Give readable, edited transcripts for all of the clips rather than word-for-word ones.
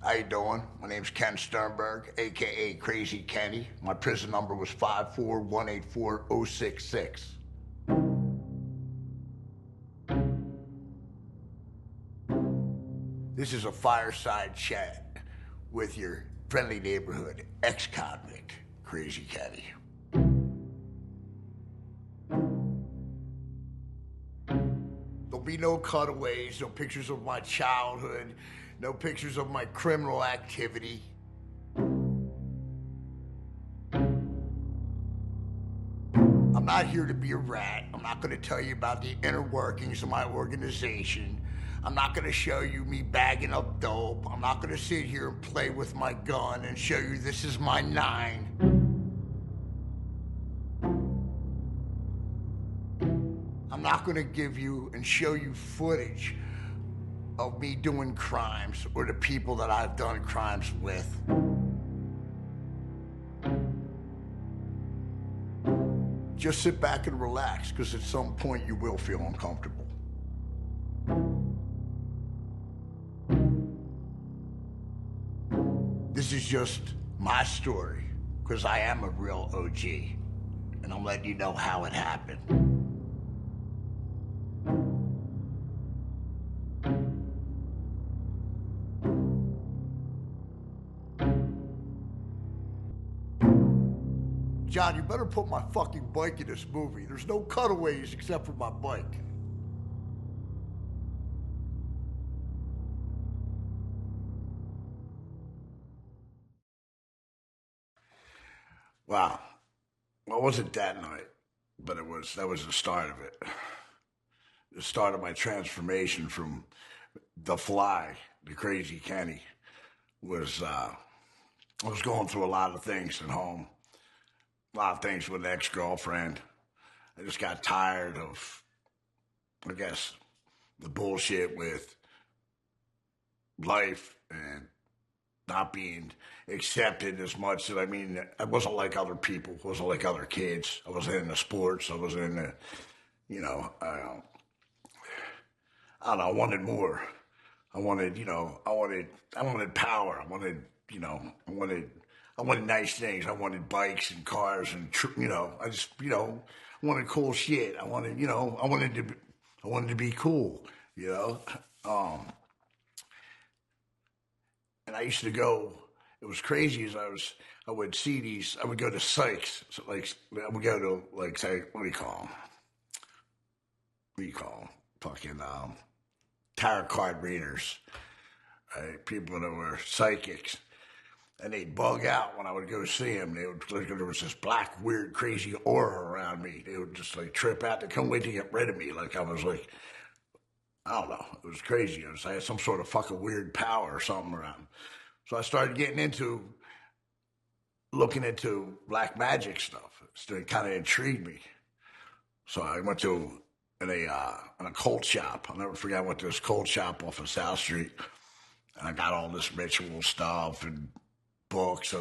How you doing? My name's Ken Sternberg, aka Krazy Kenny. My prison number was 54184-066. This is a fireside chat with your friendly neighborhood ex-convict, Krazy Kenny. There'll be no cutaways, no pictures of my childhood, no pictures of my criminal activity. I'm not here to be a rat. I'm not going to tell you about the inner workings of my organization. I'm not going to show you me bagging up dope. I'm not going to sit here and play with my gun and show you this is my 9. I'm not going to give you and show you footage of me doing crimes or the people that I've done crimes with. Just sit back and relax, because at some point you will feel uncomfortable. This is just my story, because I am a real OG, and I'm letting you know how it happened. John, you better put my fucking bike in this movie. There's no cutaways except for my bike. Wow. Well, it wasn't that night, but that was the start of it. The start of my transformation from the Fly to Krazy Kenny was, I was going through a lot of things at home. A lot of things with an ex-girlfriend. I just got tired of, I guess, the bullshit with life and not being accepted as much. I mean, I wasn't like other people. I wasn't like other kids. I wasn't into sports. I wasn't into, I don't know, I wanted more. I wanted power. I wanted nice things. I wanted bikes and cars and, I wanted cool shit. I wanted to be cool, and I used to go, it was crazy as I would see these, I would go to psychs. So I would go to, say, what do you call them? Fucking, tarot card readers, right? People that were psychics. And they'd bug out when I would go see them. There was this black, weird, crazy aura around me. They would just trip out. They couldn't wait to get rid of me. I was I don't know. It was crazy. I had some sort of fucking weird power or something around. So I started getting looking into black magic stuff. It kind of intrigued me. So I went to an occult shop. I'll never forget. I went to this occult shop off of South Street. And I got all this ritual stuff and books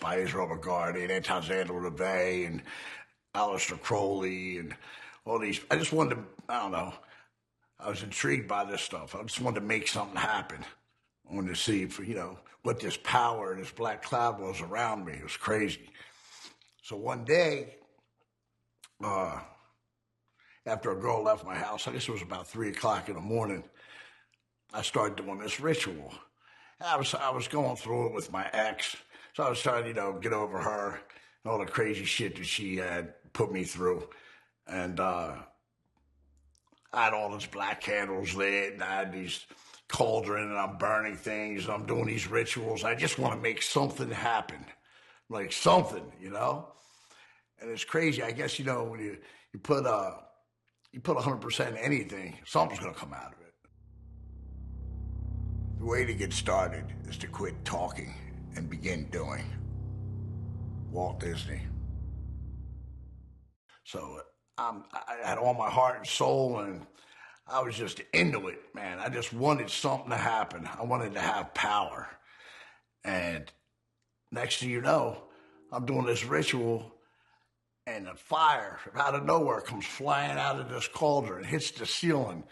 by Israel McGarty and Anton LaVey and Aleister Crowley and all these. I just wanted to, I don't know, I was intrigued by this stuff. I just wanted to make something happen. I wanted to see, what this power, this black cloud was around me. It was crazy. So one day, after a girl left my house, I guess it was about 3 o'clock in the morning, I started doing this ritual. I was going through it with my ex, so I was trying to, get over her and all the crazy shit that she had put me through. And I had all these black candles lit, and I had these cauldron, and I'm burning things, and I'm doing these rituals. I just want to make something happen, something, And it's crazy. I guess, when you put 100% in anything, something's going to come out of it. The way to get started is to quit talking and begin doing. Walt Disney. So I had all my heart and soul, and I was just into it, man. I just wanted something to happen. I wanted to have power. And next thing you know, I'm doing this ritual, and the fire out of nowhere comes flying out of this cauldron, hits the ceiling,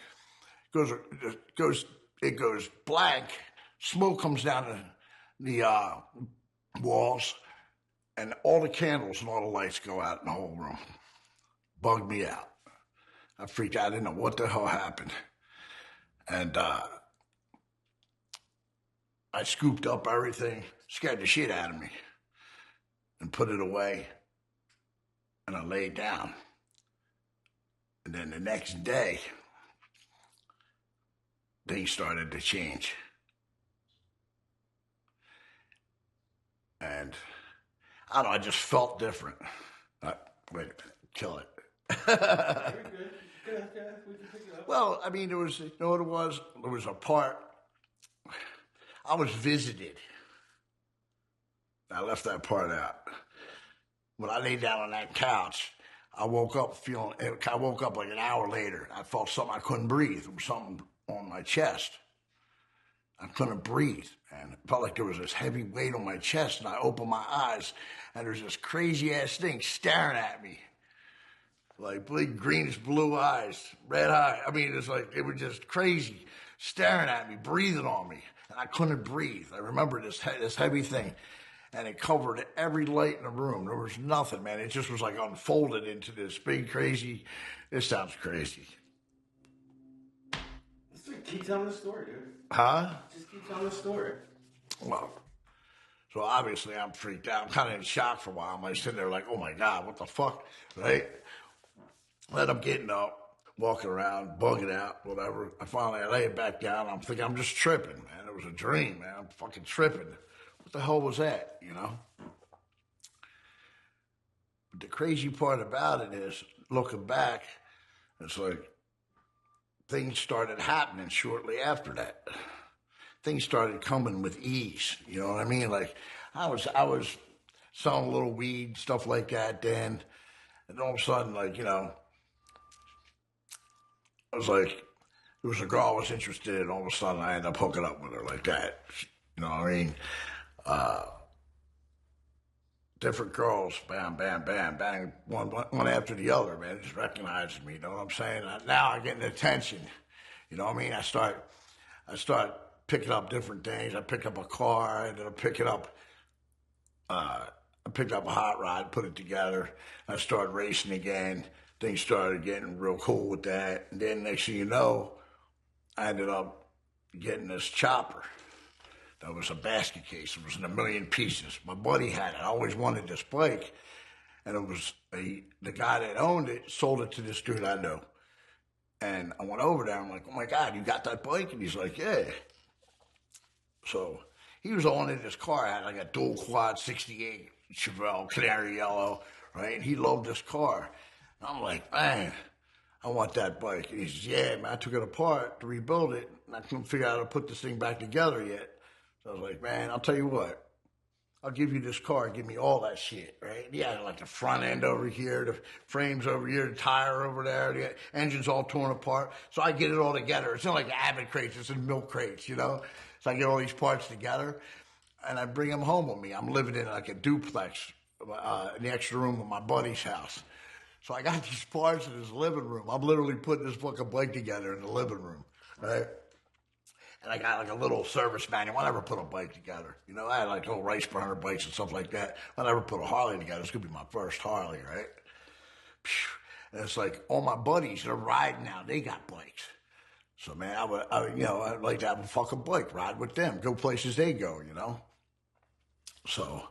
it goes blank. Smoke comes down the walls, and all the candles and all the lights go out in the whole room. Bugged me out. I freaked out. I didn't know what the hell happened. And I scooped up everything, scared the shit out of me, and put it away. And I laid down. And then the next day, things started to change. And I don't know, I just felt different. Wait a minute, kill it. You're good. We can pick it up. Well, I mean, there was, you know what it was? There was a part, I was visited. I left that part out. When I laid down on that couch, I woke up like an hour later. I felt something, I couldn't breathe. There was something on my chest. I couldn't breathe, and it felt like there was this heavy weight on my chest, and I opened my eyes, and there's this crazy-ass thing staring at me. Like big greenish blue eyes, red eye. I mean, it was just crazy, staring at me, breathing on me, and I couldn't breathe. I remember this heavy thing, and it covered every light in the room. There was nothing, man. It just was like unfolded into this big crazy, this sounds crazy. Keep telling the story, dude. Huh? Just keep telling the story. Well, so obviously I'm freaked out. I'm kind of in shock for a while. I'm like sitting there like, oh my God, what the fuck, right? Then I'm getting up, walking around, bugging out, whatever. I lay it back down. I'm thinking I'm just tripping, man. It was a dream, man. I'm fucking tripping. What the hell was that, you know? But the crazy part about it is, looking back, it's like things started happening shortly after that. Things started coming with ease, you know what I mean? Like, I was selling a little weed, stuff like that then, and all of a sudden, like, you know, I was like, there was a girl I was interested in, all of a sudden I ended up hooking up with her like that. You know what I mean? Different girls, bam, bam, bam, bang, one after the other, man. It just recognizes me, you know what I'm saying? Now I'm getting attention, you know what I mean? I start picking up different things. I picked up a car, I ended up picking up, I picked up a hot rod, put it together. I started racing again. Things started getting real cool with that. And then next thing you know, I ended up getting this chopper. That was a basket case. It was in 1,000,000 pieces. My buddy had it. I always wanted this bike. And it was the guy that owned it sold it to this dude I know. And I went over there. I'm like, oh my God, you got that bike? And he's like, yeah. So he was on in his car. I had like a dual quad 68 Chevelle, canary yellow, right? And he loved this car. And I'm like, man, I want that bike. And he says, yeah, man, I took it apart to rebuild it. And I couldn't figure out how to put this thing back together yet. So I was like, man, I'll tell you what. I'll give you this car, give me all that shit, right? Yeah, like the front end over here, the frames over here, the tire over there, the engine's all torn apart. So I get it all together. It's not like Abbott crates, it's in milk crates, you know? So I get all these parts together, and I bring them home with me. I'm living in like a duplex in the extra room of my buddy's house. So I got these parts in his living room. I'm literally putting this fucking bike together in the living room, right? And I got like a little service manual. I never put a bike together. You know, I had like little race burner bikes and stuff like that. I never put a Harley together. It's going to be my first Harley, right? And it's like all my buddies, they're riding now. They got bikes. So, man, I'd like to have a fucking bike, ride with them, go places they go, you know? So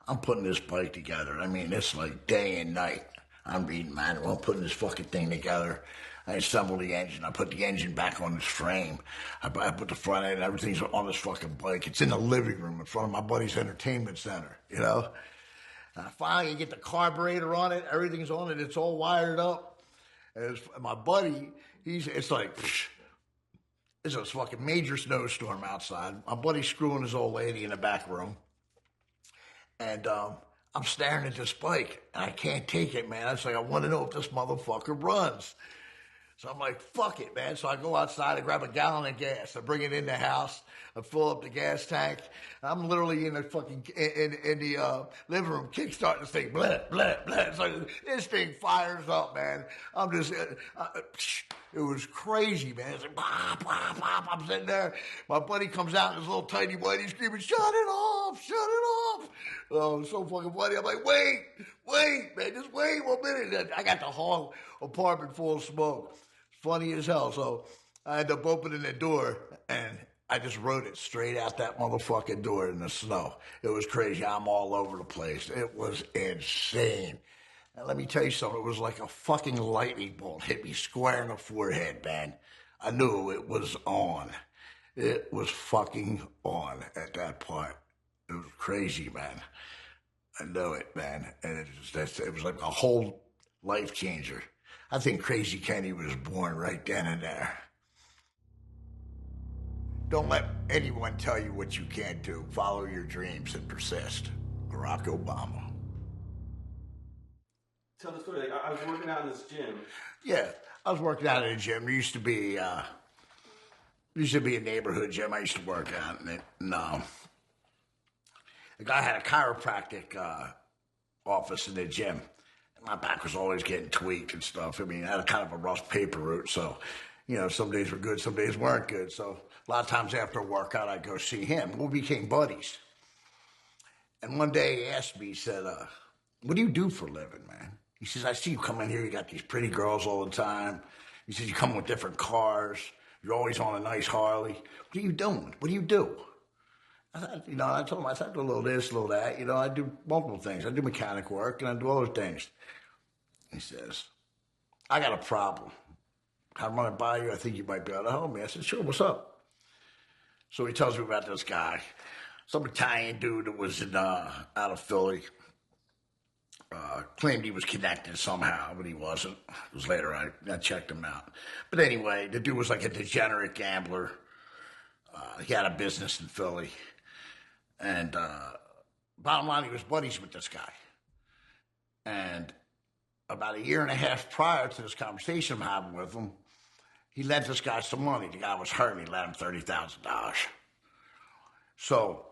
I'm putting this bike together. I mean, it's like day and night. I'm reading manual, I'm putting this fucking thing together. I assemble the engine. I put the engine back on this frame. I put the front end, everything's on this fucking bike. It's in the living room in front of my buddy's entertainment center, you know? And I finally get the carburetor on it. Everything's on it. It's all wired up. And my buddy, it's like, it's a fucking major snowstorm outside. My buddy's screwing his old lady in the back room. And I'm staring at this bike, and I can't take it, man. I was like, I want to know if this motherfucker runs. So I'm like, fuck it, man. So I go outside, I grab a gallon of gas, I bring it in the house, I fill up the gas tank. I'm literally in the fucking in the living room, kickstarting this thing, blah, blah, blah. So this thing fires up, man. I'm just, It was crazy, man. It's like, pop, pop, pop. I'm sitting there. My buddy comes out in his little tiny whitey screaming, shut it off, shut it off. Oh, it's so fucking funny. I'm like, wait, man, just wait 1 minute. I got the whole apartment full of smoke. Funny as hell. So I end up opening the door, and I just rode it straight out that motherfucking door in the snow. It was crazy. I'm all over the place. It was insane. And let me tell you something, it was like a fucking lightning bolt hit me square in the forehead, man. I knew it was on. It was fucking on at that point. It was crazy, man. I know it, man. And it was like a whole life changer. I think Krazy Kenny was born right then and there. Don't let anyone tell you what you can't do. Follow your dreams and persist. Barack Obama. Tell the story. Like, I was working out in this gym. Yeah, I was working out in a gym. There used to be a neighborhood gym I used to work out in it. No, the guy had a chiropractic office in the gym. And my back was always getting tweaked and stuff. I mean, I had a kind of a rough paper route, so some days were good, some days weren't good. So a lot of times after a workout, I'd go see him. We became buddies. And one day he asked me, he said, "What do you do for a living, man?" He says, "I see you come in here, you got these pretty girls all the time." He says, "You come with different cars. You're always on a nice Harley. What are you doing? What do you do?" I thought, I told him, I do a little this, a little that. I do multiple things. I do mechanic work, and I do other things. He says, "I got a problem. I run it by you. I think you might be able to help me." I said, "Sure, what's up?" So he tells me about this guy, some Italian dude that was out of Philly. Claimed he was connected somehow, but he wasn't. It was later I checked him out. But anyway, the dude was like a degenerate gambler. He had a business in Philly. And bottom line, he was buddies with this guy. And about a year and a half prior to this conversation I'm having with him, he lent this guy some money. The guy was hurting. He lent him $30,000. So,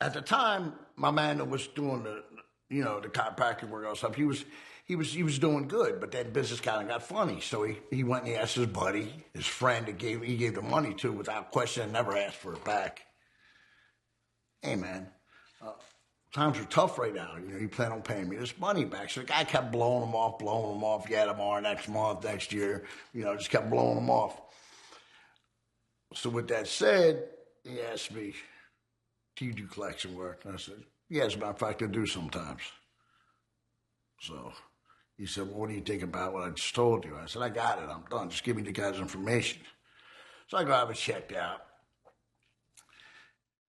at the time, my man that was doing the chiropractic work and stuff, he was doing good, but that business kind of got funny. So he went and he asked his buddy, his friend that he gave the money to without question and never asked for it back. "Hey man, times are tough right now. You plan on paying me this money back?" So the guy kept blowing him off. Yeah, tomorrow, next month, next year, just kept blowing him off. So with that said, he asked me, "Do you do collection work?" And I said, "Yeah, as a matter of fact, I do sometimes." So he said, "Well, what do you think about what I just told you?" I said, "I got it. I'm done. Just give me the guy's information." So I go have it checked out.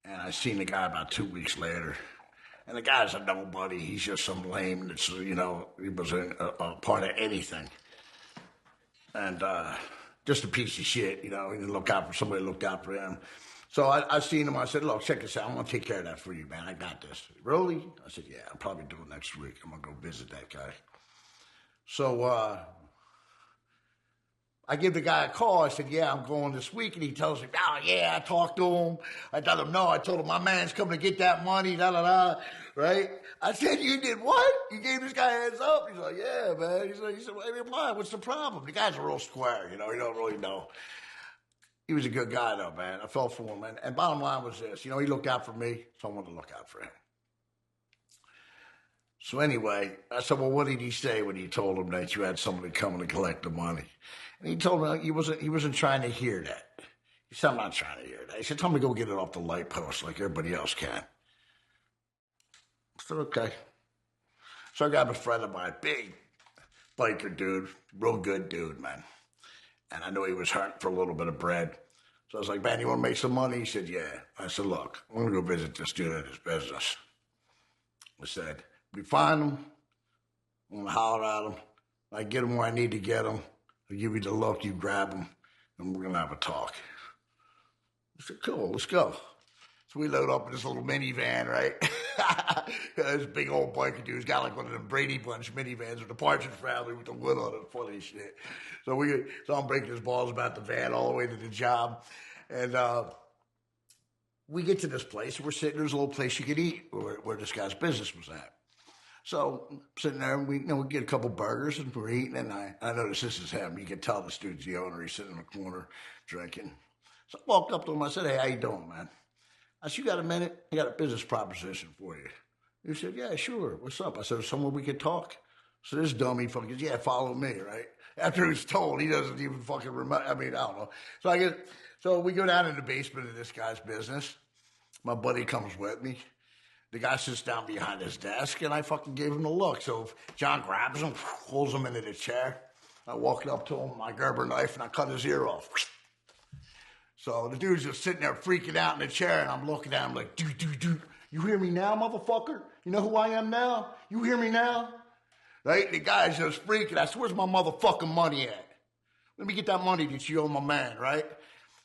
And I seen the guy about 2 weeks later. And the guy's a nobody. He's just some lame that's, he was a part of anything. And just a piece of shit, he didn't look out for somebody, looked out for him. So I seen him. I said, "Look, check this out. I'm going to take care of that for you, man. I got this." "Really?" I said, "Yeah, I'll probably do it next week. I'm going to go visit that guy." So I give the guy a call. I said, "Yeah, I'm going this week." And he tells me, "Oh, yeah, I talked to him. I let him know. I told him my man's coming to get that money, da-da-da." Right? I said, "You did what? You gave this guy a heads up?" He's like, "Yeah, man." He said, "Well, I mean, why? What's the problem?" The guy's a real square, he don't really know. He was a good guy, though, man. I felt for him. And bottom line was this. He looked out for me, so I wanted to look out for him. So anyway, I said, "Well, what did he say when you told him that you had somebody coming to collect the money?" And he told me he wasn't trying to hear that. He said, "I'm not trying to hear that." He said, "Tell me to go get it off the light post like everybody else can." I said, "Okay." So I got a friend of mine, big biker dude, real good dude, man. And I knew he was hurting for a little bit of bread. So I was like, "Man, you want to make some money?" He said, "Yeah." I said, "Look, I'm going to go visit this dude at his business." I said, "We find him, I'm going to holler at him. I get him where I need to get him. I'll give you the look, you grab him, and we're going to have a talk." I said, "Cool, let's go." So we load up in this little minivan, right? This big old biker dude. He's got like one of them Brady Bunch minivans with the Partridge Family with the wood on it. Funny shit. So I'm breaking his balls about the van all the way to the job. And we get to this place. We're sitting. There's a little place you could eat where this guy's business was at. So sitting there, and we get a couple burgers and we're eating, and I noticed this is him. You can tell this dude's the owner. He's sitting in the corner drinking. So I walked up to him. I said, "Hey, how you doing, man?" I said, "You got a minute? I got a business proposition for you." He said, "Yeah, sure. What's up?" I said, "Somewhere we could talk." So this dummy fucking goes, "Yeah, follow me," right? After he was told, he doesn't even fucking remember. I mean, I don't know. So we go down in the basement of this guy's business. My buddy comes with me. The guy sits down behind his desk, and I fucking gave him the look. So John grabs him, pulls him into the chair. I walked up to him, my Gerber knife, and I cut his ear off. So the dude's just sitting there freaking out in the chair, and I'm looking at him like, dude, you hear me now, motherfucker? You know who I am now? You hear me now? Right? The guy's just freaking. I said, "Where's my motherfucking money at? Let me get that money that you owe my man," right?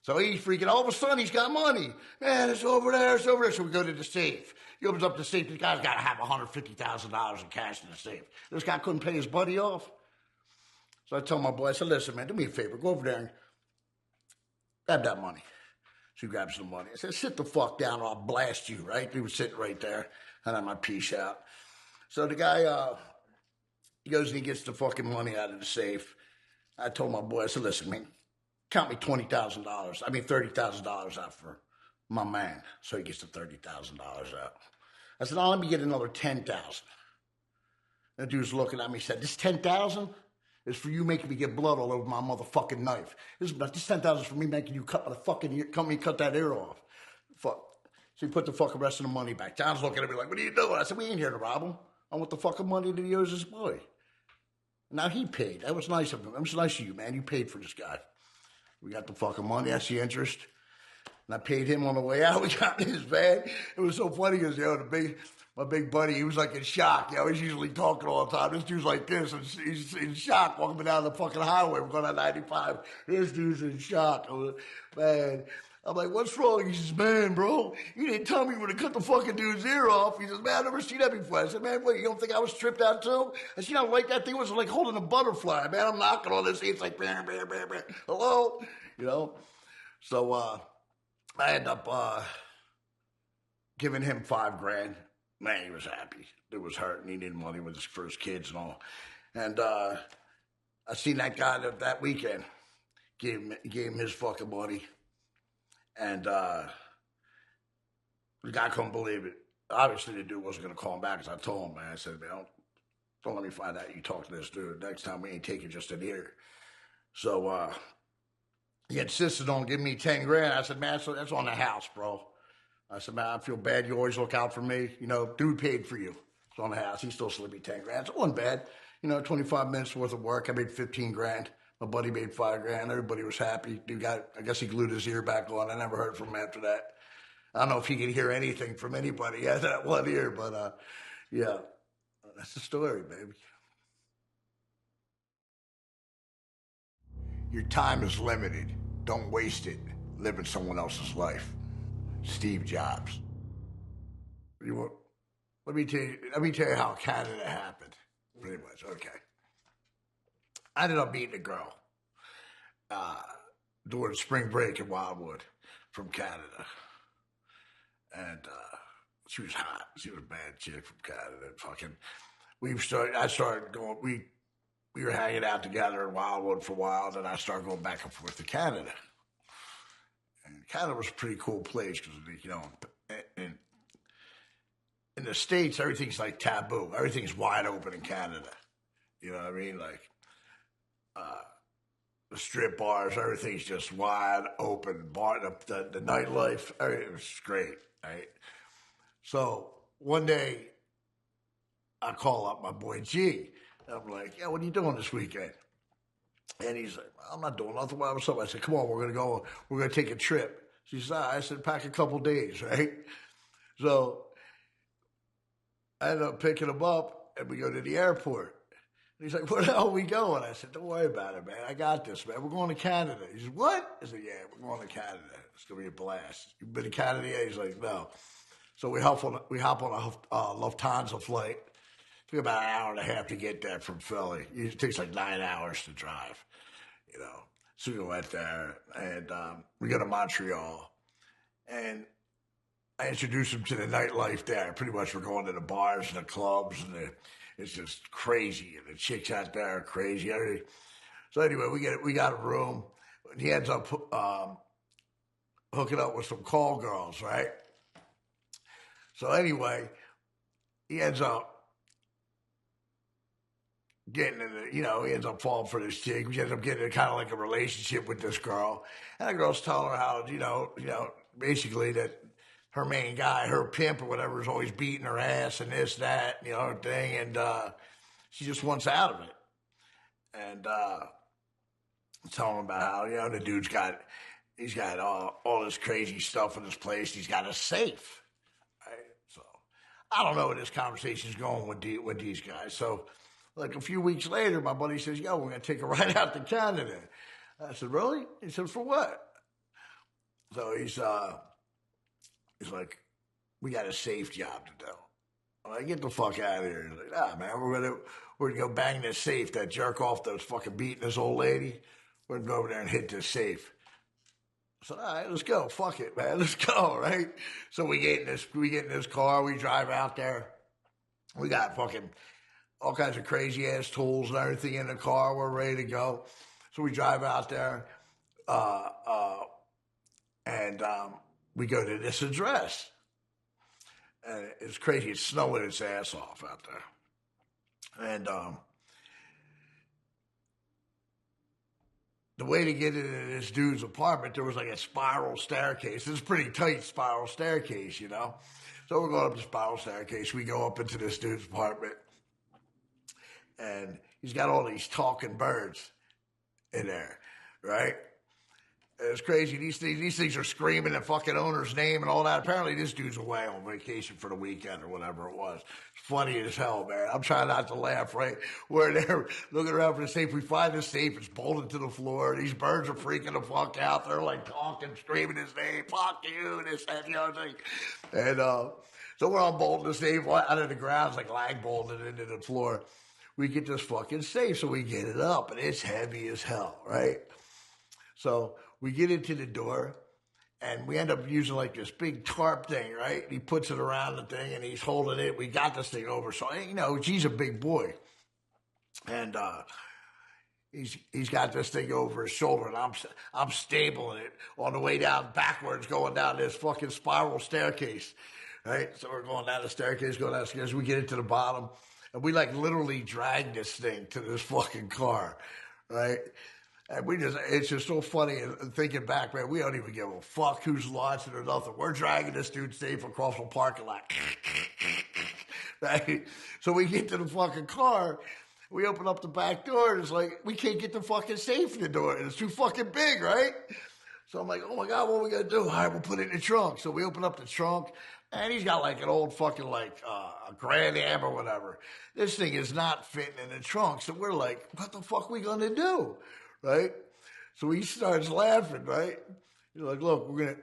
So he's freaking. All of a sudden, he's got money. Man, it's over there. It's over there. So we go to the safe. He opens up the safe. The guy's got to have $150,000 in cash in the safe. This guy couldn't pay his buddy off. So I told my boy, I said, "Listen, man, do me a favor. Go over there and grab that money." So he grabs the money. I said, "Sit the fuck down or I'll blast you," right? He was sitting right there. And I had my piece out. So the guy, he goes and he gets the fucking money out of the safe. I told my boy, I said, "Listen, man, count me $30,000 out for my man." So he gets the $30,000 out. I said, "Oh, let me get another 10,000." That dude's looking at me, said, "This 10,000 is for you making me get blood all over my motherfucking knife. This 10,000 is for me making you cut that ear off." Fuck. So he put the fucking rest of the money back. John's looking at me like, "What are you doing?" I said, "We ain't here to rob him. I want the fucking money that he owes his boy." Now he paid. That was nice of him. That was nice of you, man. You paid for this guy. We got the fucking money. That's the interest. And I paid him on the way out. We got in his van. It was so funny because, my big buddy, he was like in shock. He's usually talking all the time. This dude's like this, and he's in shock walking down the fucking highway. We're going on 95. This dude's in shock. Man, I'm like, "What's wrong?" He says, "Man, bro, you didn't tell me you were going to cut the fucking dude's ear off." He says, "Man, I've never seen that before." I said, "Man, what, you don't think I was tripped out too?" I said, "You know, like that thing was like holding a butterfly. Man, I'm knocking on this. It's like, bam, bam, bam, bam. Hello? So I end up giving him $5,000. Man, he was happy. It was hurting. He needed money with his first kids and all. And I seen that guy that weekend. Gave him his fucking money. And the guy couldn't believe it. Obviously, the dude wasn't going to call him back because I told him, man. I said, "Man, don't let me find out you talk to this dude. Next time we ain't taking just an ear." So he insisted on giving me $10,000. I said, "Man, so that's on the house, bro." I said, "Man, I feel bad. You always look out for me. Dude paid for you. It's on the house. He still slipped me $10,000. So it wasn't bad. 25 minutes worth of work. I made $15,000. My buddy made $5,000. Everybody was happy. I guess he glued his ear back on. I never heard from him after that. I don't know if he could hear anything from anybody. He had that one ear, but yeah, that's the story, baby. Your time is limited. Don't waste it living someone else's life. Steve Jobs. Let me tell you how Canada happened. Pretty much, okay. I ended up meeting a girl during spring break in Wildwood from Canada, and she was hot. She was a bad chick from Canada. Fucking, I started going. We were hanging out together in Wildwood for a while. Then I started going back and forth to Canada, and Canada was a pretty cool place because in the States, everything's like taboo. Everything's wide open in Canada. You know what I mean? Like the strip bars, everything's just wide open. The nightlife, it was great, right? So one day, I call up my boy G. And I'm like, "Yeah, what are you doing this weekend?" And he's like, "I'm not doing nothing. What's up?" I said, "Come on, we're gonna take a trip." She said, "I said, pack a couple days, right?" So I ended up picking him up, and we go to the airport. And he's like, "Where the hell are we going?" I said, "Don't worry about it, man. I got this, man. We're going to Canada." He said, "What?" I said, "Yeah, we're going to Canada. It's going to be a blast." "You've been to Canada yet?" He's like, "No." So we hop on a Lufthansa flight. It took about an hour and a half to get there from Philly. It takes like 9 hours to drive, you know. So we went there, and we go to Montreal. And I introduced him to the nightlife there. Pretty much we're going to the bars and the clubs, and it's just crazy. And the chicks out there are crazy. So anyway, we got a room. He ends up hooking up with some call girls, right? So anyway, he ends up getting he ends up falling for this chick. He ends up getting kind of like a relationship with this girl. And the girl's telling her how, basically that her main guy, her pimp or whatever, is always beating her ass and this, that, thing. And she just wants out of it. And telling him about how, the dude's he's got all this crazy stuff in his place. He's got a safe. Right? So I don't know where this conversation's going with these guys. So like a few weeks later, my buddy says, yo, we're going to take a ride out to Canada. I said, really? He said, for what? So he's like, we got a safe job to do. I'm like, get the fuck out of here. He's like, nah, man, we're gonna go bang this safe, that jerk off that was fucking beating this old lady. We're gonna go over there and hit this safe. So, all right, let's go. Fuck it, man. Let's go, right? So we get in this car, we drive out there. We got fucking all kinds of crazy ass tools and everything in the car. We're ready to go. So we drive out there, and we go to this address. And it's crazy. It's snowing its ass off out there. And the way to get into this dude's apartment, there was like a spiral staircase. It's a pretty tight spiral staircase, So we're going up the spiral staircase. We go up into this dude's apartment. And he's got all these talking birds in there, right? It's crazy. These things are screaming the fucking owner's name and all that. Apparently, this dude's away on vacation for the weekend or whatever it was. It's funny as hell, man. I'm trying not to laugh, right? We're there looking around for the safe. We find the safe. It's bolted to the floor. These birds are freaking the fuck out. They're like talking, screaming his name. Fuck you, this, that, thing. And so we're unbolting the safe out of the ground. It's like lag bolted into the floor. We get this fucking safe, so we get it up, and it's heavy as hell, right? So we get into the door, and we end up using like this big tarp thing, right? He puts it around the thing, and he's holding it. We got this thing over. So, he's a big boy. And he's got this thing over his shoulder, and I'm stabling it on the way down backwards, going down this fucking spiral staircase, right? So we're going down the staircase, going down the stairs. We get it to the bottom, and we like literally drag this thing to this fucking car, right? And it's just so funny and thinking back, man, we don't even give a fuck who's launching or nothing. We're dragging this dude safe across the parking lot. Right? So we get to the fucking car, we open up the back door, and it's like, we can't get the fucking safe in the door. And it's too fucking big, right? So I'm like, oh my God, what are we going to do? All right, we'll put it in the trunk. So we open up the trunk, and he's got like an old fucking a Grand Am or whatever. This thing is not fitting in the trunk. So we're like, what the fuck are we going to do? Right? So he starts laughing, right? He's like, look, we're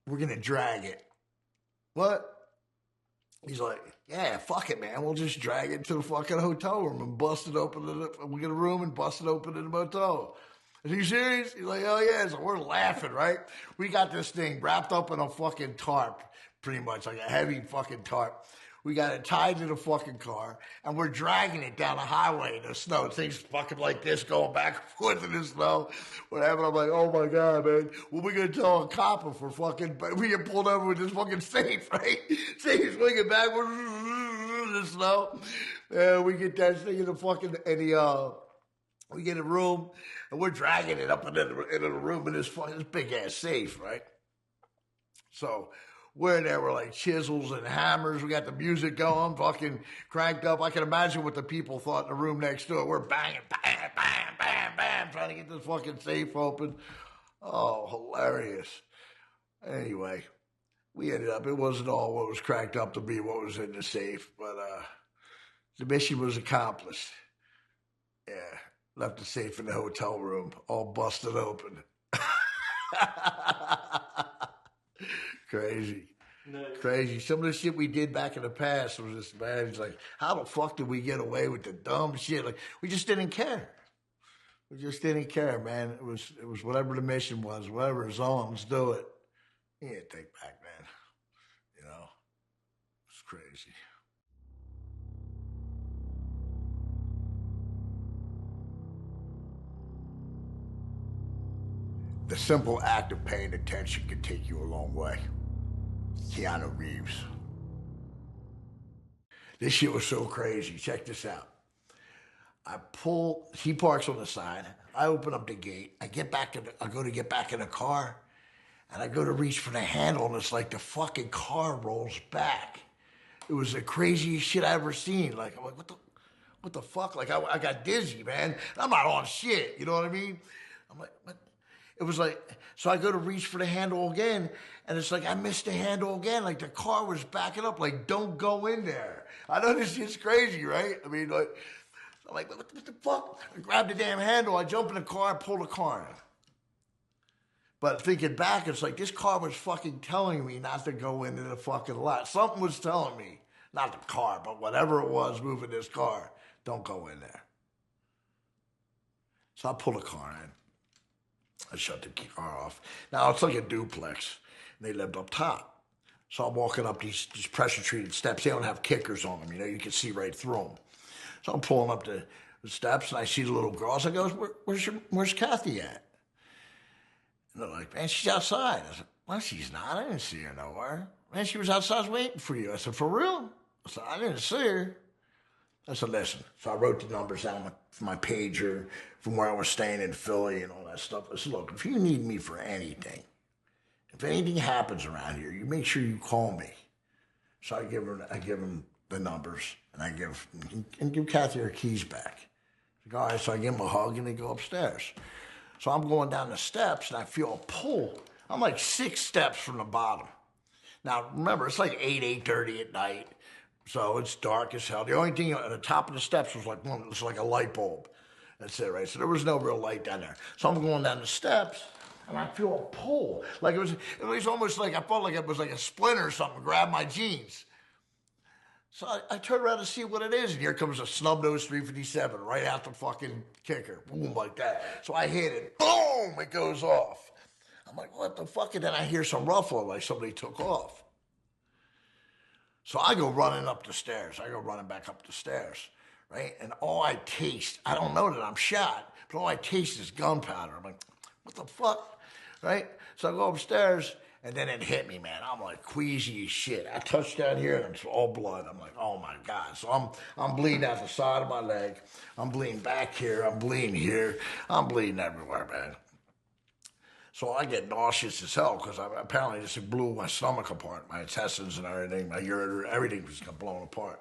gonna drag it. What? He's like, yeah, fuck it, man. We'll just drag it to the fucking hotel room and bust it open. We get a room and bust it open in the motel. Is he serious? He's like, oh yeah. So we're laughing, right? We got this thing wrapped up in a fucking tarp, pretty much like a heavy fucking tarp. We got it tied to the fucking car, and we're dragging it down the highway in the snow. Things fucking like this, going back and forth in the snow. Whatever. I'm like, oh my God, man. What are we going to tell a cop if we get pulled over with this fucking safe, right? Safe swinging backwards in the snow. And we get that thing in the fucking, we get a room, and we're dragging it up into the room in this big ass safe, right? So we're in there with like chisels and hammers. We got the music going, fucking cranked up. I can imagine what the people thought in the room next door. We're banging, bam, bam, bam, bam, trying to get this fucking safe open. Oh, hilarious. Anyway, we ended up, it wasn't all what was cracked up to be what was in the safe, but the mission was accomplished. Yeah, left the safe in the hotel room, all busted open. Crazy. Nice. Crazy. Some of the shit we did back in the past was just, man, it's like, how the fuck did we get away with the dumb shit? Like, we just didn't care. We just didn't care, man. It was whatever the mission was, whatever it's on, let's do it. You can't take back, man. You know, it's crazy. The simple act of paying attention can take you a long way. Keanu Reeves. This shit was so crazy. Check this out. He parks on the side. I open up the gate. I go to get back in the car, and I go to reach for the handle, and it's like the fucking car rolls back. It was the craziest shit I ever seen. Like, I'm like, what the fuck? Like, I got dizzy, man. I'm not on shit, you know what I mean? I'm like, what? It was like, so I go to reach for the handle again, and it's like I missed the handle again. Like the car was backing up. Like, don't go in there. I know this shit's crazy, right? I mean, like, I'm like, what the fuck? I grab the damn handle. I jump in the car. I pull the car in. But thinking back, it's like this car was fucking telling me not to go into the fucking lot. Something was telling me, not the car, but whatever it was moving this car, don't go in there. So I pull the car in. I shut the car off. Now it's like a duplex, and they lived up top. So I'm walking up these pressure-treated steps. They don't have kickers on them, you know. You can see right through them. So I'm pulling up the steps, and I see the little girls. I go, "Where's Kathy at?" And they're like, "Man, she's outside." I said, "Well, she's not. I didn't see her nowhere." "Man, she was outside waiting for you." I said, "For real?" I said, "I didn't see her." I said, "Listen." So I wrote the numbers down from my pager from where I was staying in Philly and all that stuff. I said, "Look, if you need me for anything, if anything happens around here, you make sure you call me." So I give him the numbers, and I give Kathy her keys back. So I give him a hug, and they go upstairs. So I'm going down the steps, and I feel a pull. I'm like 6 steps from the bottom. Now, remember, it's like 8:30 at night, so it's dark as hell. The only thing at the top of the steps was like a light bulb. That's it, right? So there was no real light down there. So I'm going down the steps, and I feel a pull. Like it was almost like I felt like it was like a splinter or something grabbed my jeans. So I turn around to see what it is, and here comes a snub-nosed 357 right out the fucking kicker. Boom, like that. So I hit it. Boom! It goes off. I'm like, what the fuck? And then I hear some ruffle, like somebody took off. So I go running up the stairs. I go running back up the stairs, right? And all I taste, I don't know that I'm shot, but all I taste is gunpowder. I'm like, what the fuck, right? So I go upstairs, and then it hit me, man. I'm like queasy as shit. I touched down here, and it's all blood. I'm like, oh my God. So I'm bleeding out the side of my leg. I'm bleeding back here. I'm bleeding here. I'm bleeding everywhere, man. So I get nauseous as hell because apparently this blew my stomach apart, my intestines and everything, my ureter, everything was blown apart.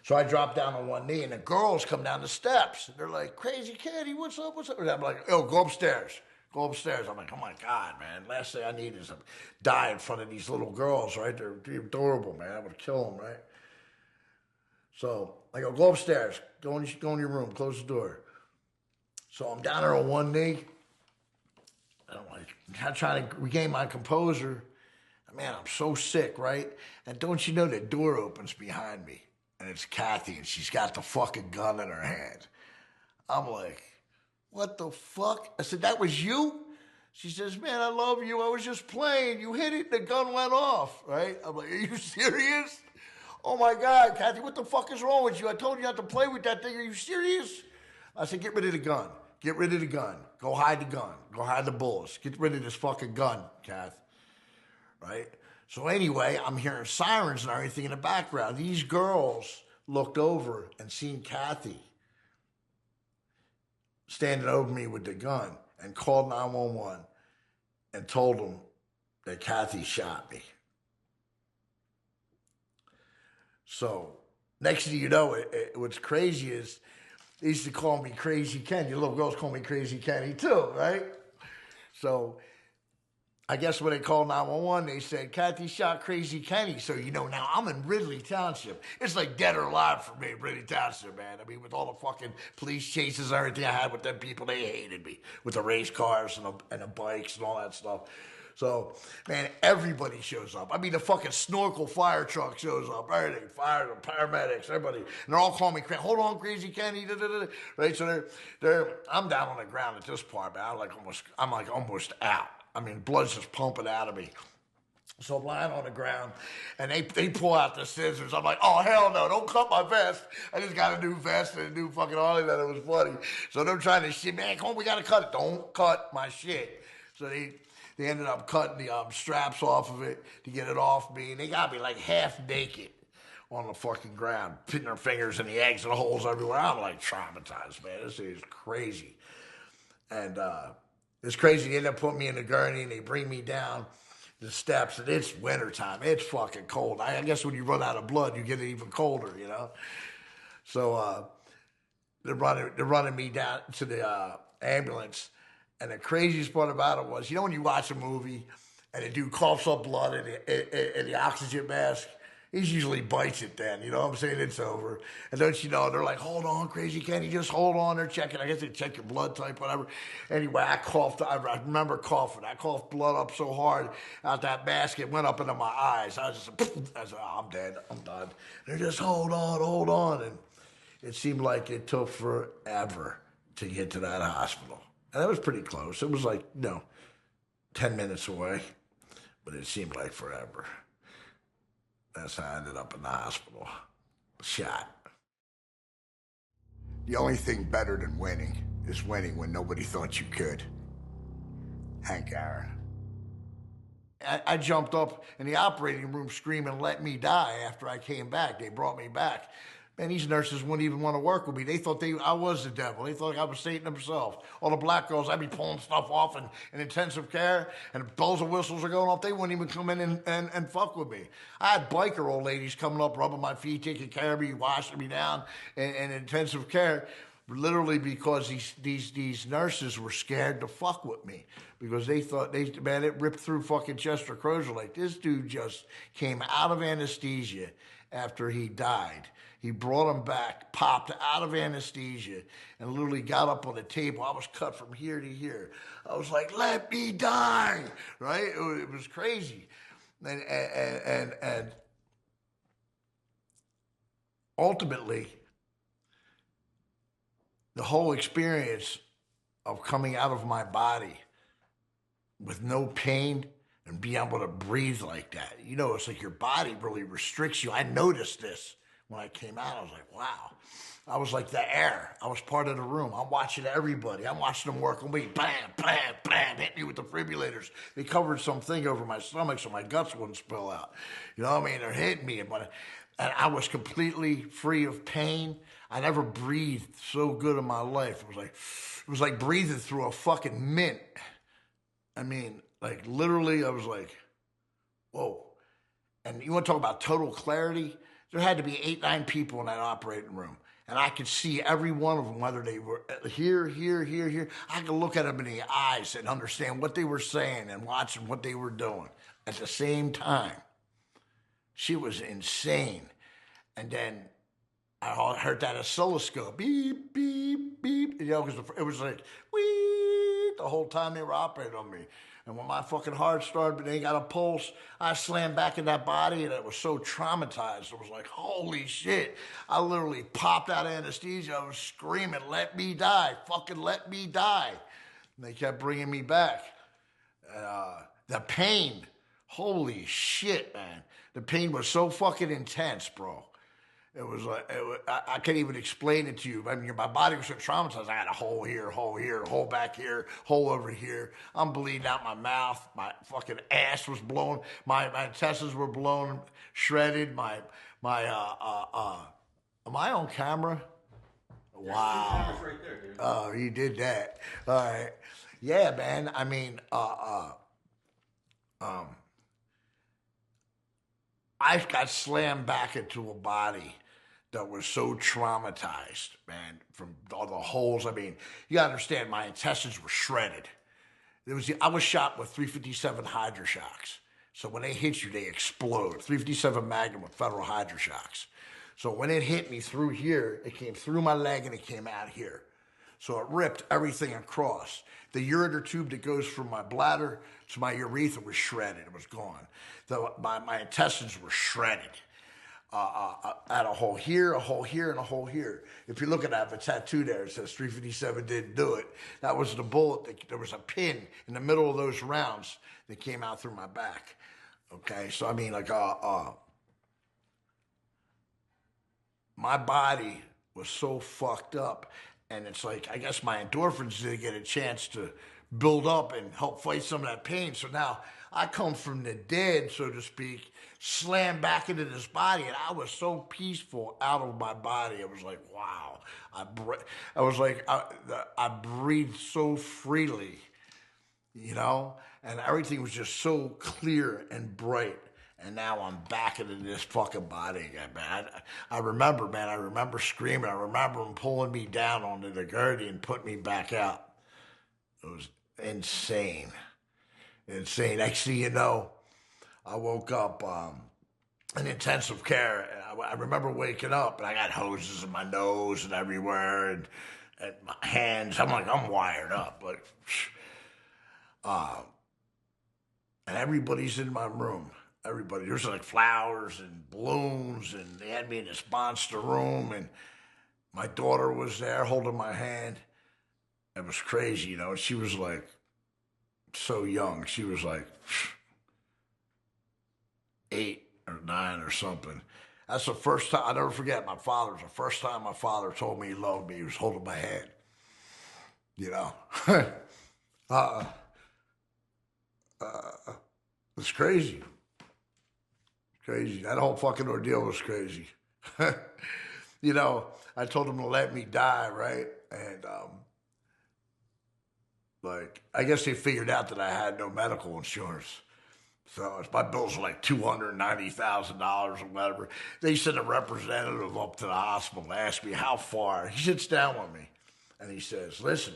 So I drop down on one knee, and the girls come down the steps. And they're like, "Krazy Kenny, what's up, what's up?" And I'm like, "Yo, go upstairs. Go upstairs." I'm like, "Oh my God, man. Last thing I need is to die in front of these little girls, right? They're adorable, man. I would kill them, right?" So I go upstairs. Go in your room. Close the door. So I'm down there on one knee. And I'm like, trying to regain my composure. Man, I'm so sick, right? And don't you know the door opens behind me? And it's Kathy, and she's got the fucking gun in her hand. I'm like, what the fuck? I said, "That was you?" She says, "Man, I love you. I was just playing. You hit it, and the gun went off," right? I'm like, "Are you serious?" "Oh my God, Kathy, what the fuck is wrong with you? I told you not to play with that thing. Are you serious?" I said, "Get rid of the gun. Get rid of the gun. Go hide the gun. Go hide the bullets. Get rid of this fucking gun, Kath." Right? So anyway, I'm hearing sirens and everything in the background. These girls looked over and seen Kathy standing over me with the gun and called 911 and told them that Kathy shot me. So next thing you know, what's crazy is they used to call me Krazy Kenny. The little girls call me Krazy Kenny too, right? So I guess when they called 911, they said, "Kathy shot Krazy Kenny." So, now I'm in Ridley Township. It's like dead or alive for me, Ridley Township, man. I mean, with all the fucking police chases and everything I had with them people, they hated me. With the race cars and the bikes and all that stuff. So, man, everybody shows up. I mean, the fucking snorkel fire truck shows up. Everything, fire, the paramedics, everybody. And they're all calling me, "Hold on, Krazy Kenny." Da, da, da. Right? So I'm down on the ground at this part, man. I'm like almost out. I mean, blood's just pumping out of me. So I'm lying on the ground, and they pull out the scissors. I'm like, oh, hell no, don't cut my vest. I just got a new vest and a new fucking Harley that it was funny. So they're trying to shit, man, come on, we got to cut it. Don't cut my shit. So they ended up cutting the straps off of it to get it off me, and they got me like half naked on the fucking ground, putting their fingers in the eggs and the holes everywhere. I'm like traumatized, man. This is crazy. And it's crazy. They end up putting me in the gurney, and they bring me down the steps, and it's wintertime. It's fucking cold. I guess when you run out of blood, you get it even colder, you know? So they're running me down to the ambulance. And the craziest part about it was, you know when you watch a movie and the dude coughs up blood in the oxygen mask? He usually bites it then, you know what I'm saying? It's over. And don't you know, they're like, hold on, Krazy Kenny, just hold on. They're checking. I guess they check your blood type, whatever. Anyway, I coughed. I remember coughing. I coughed blood up so hard out that mask, it went up into my eyes. I was just, I said, oh, I'm dead. I'm done. They're just, hold on. And it seemed like it took forever to get to that hospital. And that was pretty close. It was like, 10 minutes away. But it seemed like forever. That's how I ended up in the hospital. Shot. The only thing better than winning is winning when nobody thought you could. Hank Aaron. I jumped up in the operating room screaming, let me die, after I came back. They brought me back. Man, these nurses wouldn't even want to work with me. They thought I was the devil. They thought I was Satan himself. All the black girls, I'd be pulling stuff off in intensive care, and bells and whistles are going off. They wouldn't even come in and fuck with me. I had biker old ladies coming up, rubbing my feet, taking care of me, washing me down in intensive care, literally because these nurses were scared to fuck with me because they thought, it ripped through fucking Chester Crozier. Like, this dude just came out of anesthesia after he died. He brought him back, popped out of anesthesia, and literally got up on the table. I was cut from here to here. I was like, let me die, right? It was crazy. And ultimately, the whole experience of coming out of my body with no pain and being able to breathe like that, it's like your body really restricts you. I noticed this. When I came out, I was like, wow. I was like the air. I was part of the room. I'm watching everybody. I'm watching them work on me. Bam, bam, bam, hit me with the defibrillators. They covered something over my stomach so my guts wouldn't spill out. You know what I mean? They're hitting me. And I was completely free of pain. I never breathed so good in my life. It was like breathing through a fucking mint. I mean, like literally, I was like, whoa. And you want to talk about total clarity? There had to be 8, 9 people in that operating room. And I could see every one of them, whether they were here. I could look at them in the eyes and understand what they were saying and watching what they were doing at the same time. She was insane. And then I heard that oscilloscope, beep, beep, beep. Because it was like, wee, the whole time they were operating on me. And when my fucking heart started, but they got a pulse, I slammed back in that body, and it was so traumatized. It was like, holy shit. I literally popped out of anesthesia. I was screaming, let me die. Fucking let me die. And they kept bringing me back. The pain, holy shit, man. The pain was so fucking intense, bro. It was like, I can't even explain it to you. I mean, my body was so traumatized. I had a hole here, hole back here, hole over here. I'm bleeding out my mouth. My fucking ass was blown. My intestines were blown, shredded. Am I on camera? Wow. Camera's right there, dude. Oh, you did that. All right. Yeah, man. I mean, I got slammed back into a body that was so traumatized, man, from all the holes. I mean, you gotta understand, my intestines were shredded. I was shot with 357 hydroshocks. So when they hit you, they explode. 357 Magnum with Federal hydroshocks. So when it hit me through here, it came through my leg and it came out here. So it ripped everything across. The ureter tube that goes from my bladder to my urethra was shredded. It was gone. My intestines were shredded. I had a hole here, and a hole here. If you look at that, I have a tattoo there. It says 357 didn't do it. That was the bullet. There was a pin in the middle of those rounds that came out through my back. Okay, so I mean, like, my body was so fucked up, and it's like I guess my endorphins didn't get a chance to build up and help fight some of that pain. So now I come from the dead, so to speak, slammed back into this body, and I was so peaceful out of my body. I was like, wow. I was like, I breathed so freely, you know, and everything was just so clear and bright. And now I'm back into this fucking body again, man. I remember, man. I remember screaming. I remember him pulling me down onto the gurney and putting me back out. It was insane, insane. Next thing you know, I woke up in intensive care. I remember waking up and I got hoses in my nose and everywhere, and my hands. I'm like, I'm wired up, like. And everybody's in my room. Everybody. There's like flowers and balloons, and they had me in this monster room, and my daughter was there holding my hand. It was crazy, you know. She was like so young. She was like 8 or 9 or something. That's the first time, I never forget, my father, it was the first time my father told me he loved me. He was holding my hand, you know. It's crazy. Crazy. That whole fucking ordeal was crazy. You know, I told him to let me die, right? And, like, I guess they figured out that I had no medical insurance. So my bills were like $290,000 or whatever. They sent a representative up to the hospital and asked me how far. He sits down with me and he says, listen,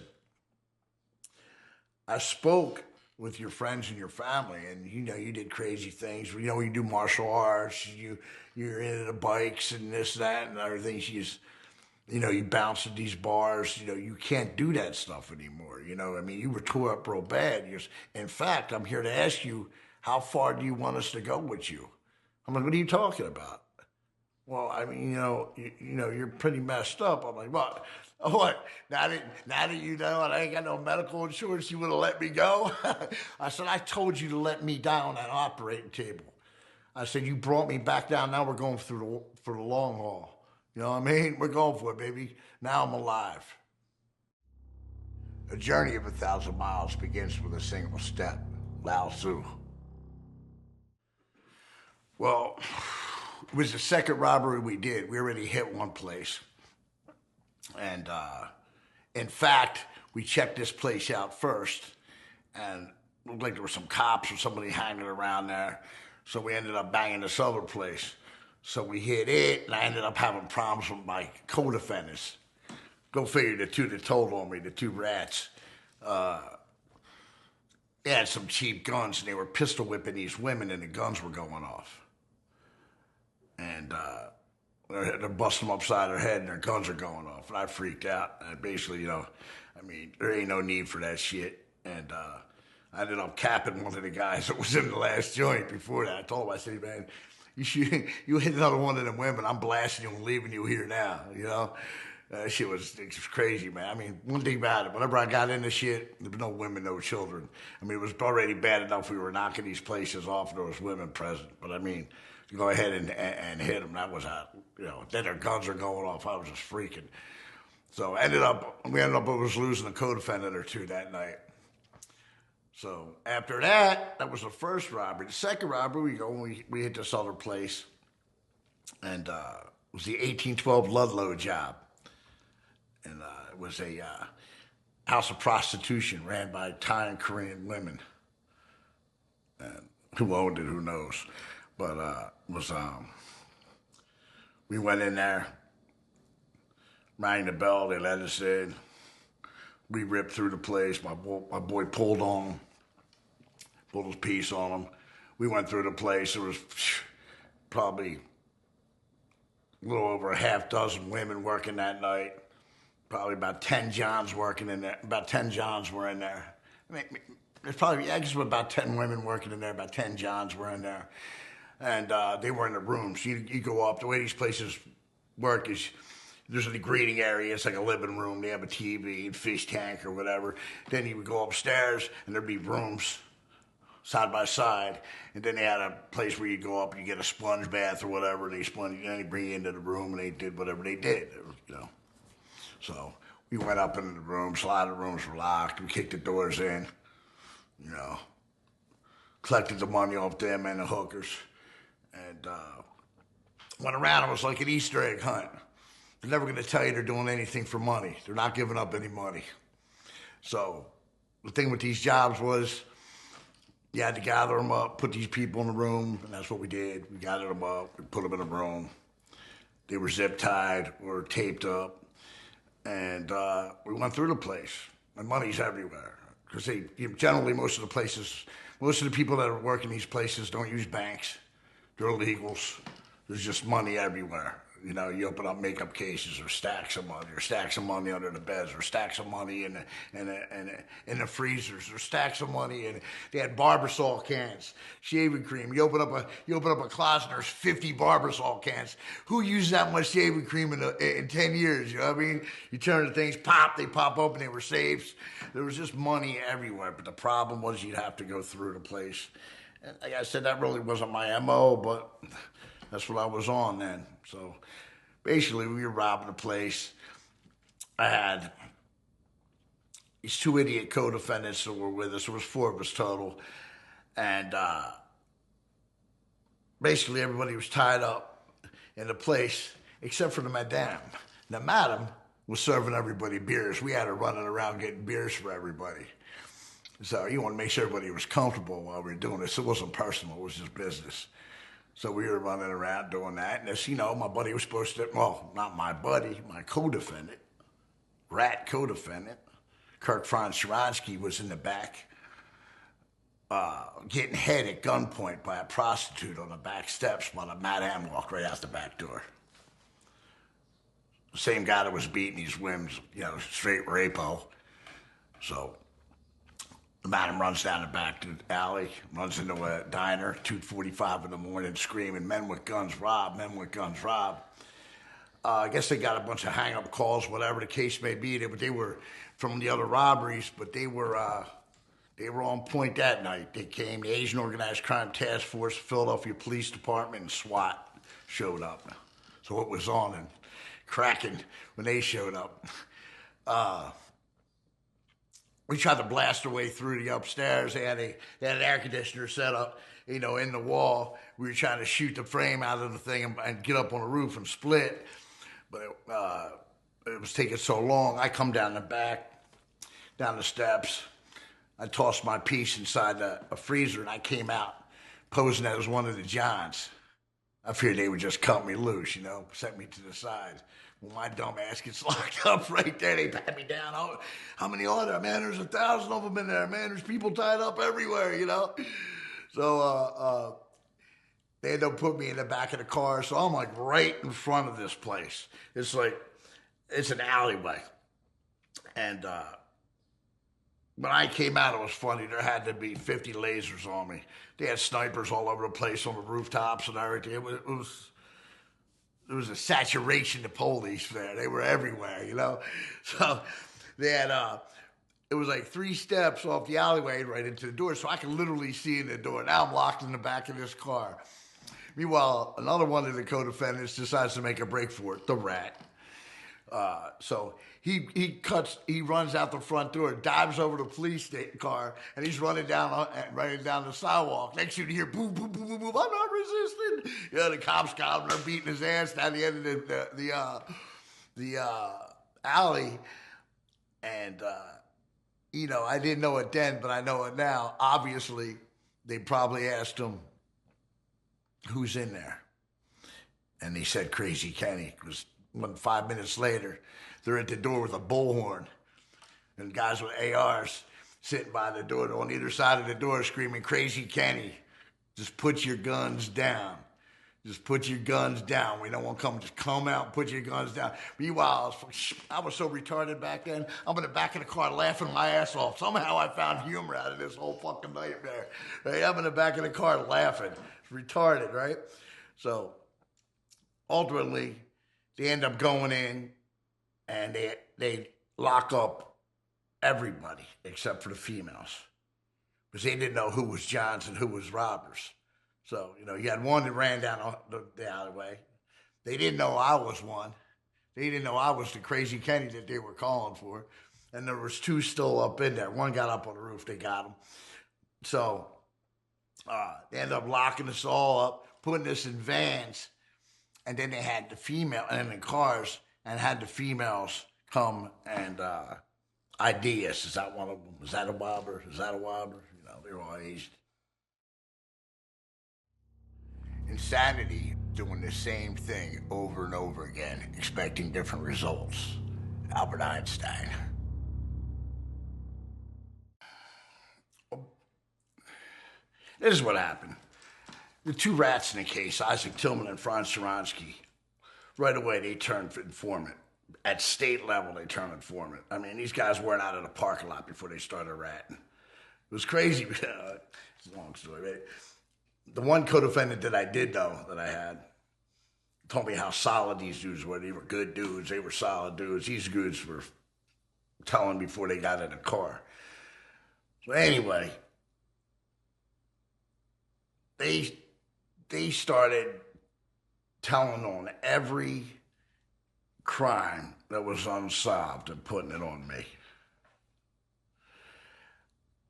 I spoke with your friends and your family, and you know you did crazy things. You know you do martial arts, you're into the bikes and this, that, and everything. You know, you bounce at these bars. You know, you can't do that stuff anymore. You know, I mean, you were tore up real bad. In fact, I'm here to ask you, how far do you want us to go with you? I'm like, what are you talking about? Well, I mean, you know, you're pretty messed up. I'm like, what? What? Now that you know I ain't got no medical insurance, you would have let me go? I said, I told you to let me die on that operating table. I said, you brought me back down. Now we're going for the long haul. You know what I mean? We're going for it, baby. Now I'm alive. A journey of 1,000 miles begins with a single step. Lao Tzu. Well, it was the second robbery we did. We already hit one place. And in fact, we checked this place out first. And it looked like there were some cops or somebody hanging around there. So we ended up banging this other place. So we hit it, and I ended up having problems with my co-defendants. Go figure, the two that told on me, the two rats. They had some cheap guns, and they were pistol whipping these women, and the guns were going off. And they're busting them upside their head, and their guns are going off. And I freaked out. And basically, you know, I mean, there ain't no need for that shit. And I ended up capping one of the guys that was in the last joint before that. I told him, I said, man, you hit another one of them women, I'm blasting you and leaving you here now, you know? That shit was crazy, man. I mean, one thing about it, whenever I got into shit, there was no women, no children. I mean, it was already bad enough we were knocking these places off and there was women present. But I mean, to go ahead and hit them, that was how, you know, then their guns are going off. I was just freaking. So we ended up losing a co-defendant or two that night. So after that was the first robbery. The second robbery, we hit this other place, and it was the 1812 Ludlow job, and it was a house of prostitution ran by Thai and Korean women. And who owned it? Who knows? But it was we went in there, rang the bell. They let us in. We ripped through the place. My boy pulled on him. Pulled his piece on him. We went through the place. There was probably a little over a half dozen women working that night. Probably about 10 Johns working in there. About 10 Johns were in there. I mean, there's probably, I guess, about 10 women working in there. About 10 Johns were in there. And they were in the rooms. You go up. The way these places work is there's a greeting area. It's like a living room. They have a TV and fish tank or whatever. Then you would go upstairs and there'd be rooms. side by side, and then they had a place where you go up and you get a sponge bath or whatever. They sponge, and they bring you into the room, and they did whatever they did, you know. So we went up into the rooms. A lot of the rooms were locked. We kicked the doors in, you know, collected the money off them and the hookers, and went around. It was like an Easter egg hunt. They're never going to tell you they're doing anything for money. They're not giving up any money. So the thing with these jobs was you had to gather them up, put these people in a room, and that's what we did. We gathered them up, we put them in a room. They were zip tied or taped up, and we went through the place. And money's everywhere because generally most of the people that are working these places don't use banks. They're illegals. There's just money everywhere. You know, you open up makeup cases or stacks of money under the beds, or stacks of money in the freezers, or stacks of money, and they had Barbasol cans, shaving cream. You open up a closet, there's 50 Barbasol cans. Who used that much shaving cream in 10 years? You know what I mean? You turn the things, they pop open, they were safes. There was just money everywhere, but the problem was you'd have to go through the place. And like I said, that really wasn't my MO, but that's what I was on then. So basically, we were robbing a place. I had these two idiot co-defendants that were with us. There was 4 of us total. And basically, everybody was tied up in the place except for the madame. The madam was serving everybody beers. We had her running around getting beers for everybody. So you want to make sure everybody was comfortable while we were doing this. It wasn't personal. It was just business. So we were running around doing that. And as you know, my buddy was supposed to, well, not my buddy, my co-defendant, rat co-defendant, Kirk Franz Sharansky, was in the back getting hit at gunpoint by a prostitute on the back steps while the madam walked right out the back door. The same guy that was beating these whims, you know, straight rapo. So the madam runs down the back to the alley, runs into a diner, 2:45 in the morning, screaming, "Men with guns rob, men with guns rob." I guess they got a bunch of hang-up calls, whatever the case may be. They were from the other robberies, but they were on point that night. They came, the Asian Organized Crime Task Force, Philadelphia Police Department, and SWAT showed up. So it was on and cracking when they showed up. We tried to blast our way through the upstairs. They had an air conditioner set up, you know, in the wall. We were trying to shoot the frame out of the thing and get up on the roof and split. But it was taking so long. I come down the back, down the steps. I tossed my piece inside a freezer, and I came out posing as one of the Johns. I figured they would just cut me loose, you know, set me to the side. Well, my dumb ass gets locked up right there. They pat me down. Oh, how many are there, man? There's 1,000 of them in there, man. There's people tied up everywhere, you know. So they end up putting me in the back of the car. So I'm like right in front of this place. It's an alleyway. And when I came out, it was funny. There had to be 50 lasers on me. They had snipers all over the place on the rooftops and everything. There was a saturation of police there. They were everywhere, you know. So they had it was like 3 steps off the alleyway right into the door, so I could literally see in the door. Now I'm locked in the back of this car. Meanwhile, another one of the co-defendants decides to make a break for it, the rat. So he runs out the front door, dives over the police car, and he's running down the sidewalk. Next thing you hear, boom, boom, boom, boom, boom. I'm not resisting. You know, the cops got him. They're beating his ass down the end of the alley. And you know, I didn't know it then, but I know it now. Obviously, they probably asked him, "Who's in there?" And he said, "Krazy Kenny." Because 5 minutes later, they're at the door with a bullhorn and guys with ARs sitting by the door on either side of the door screaming, "Krazy Kenny, just put your guns down. Just put your guns down. We don't want to come. Just come out and put your guns down." Meanwhile, I was so retarded back then. I'm in the back of the car laughing my ass off. Somehow I found humor out of this whole fucking nightmare. Right? I'm in the back of the car laughing. It's retarded, right? So ultimately, they end up going in and they lock up everybody except for the females. because they didn't know who was Johns and who was robbers. So, you had one that ran down the alleyway. They didn't know I was one. They didn't know I was the Krazy Kenny that they were calling for. And there was two still up in there. One got up on the roof. They got him. So they ended up locking us all up, putting us in vans. And then they had the female, and in cars, and had the females come and ID us. Is that one of them? Is that a wobber? Is that a wobber? They were all aged. Insanity, doing the same thing over and over again, expecting different results. Albert Einstein. This is what happened. The two rats in the case, Isaac Tillman and Franz Sharansky, right away they turned informant. At state level, they turned informant. I mean, these guys weren't out of the parking lot before they started ratting. It was crazy. It's a long story, right? The one co-defendant that I did, though, that I had, told me how solid these dudes were. They were good dudes. They were solid dudes. These dudes were telling before they got in the car. So anyway, they started telling on every crime that was unsolved and putting it on me.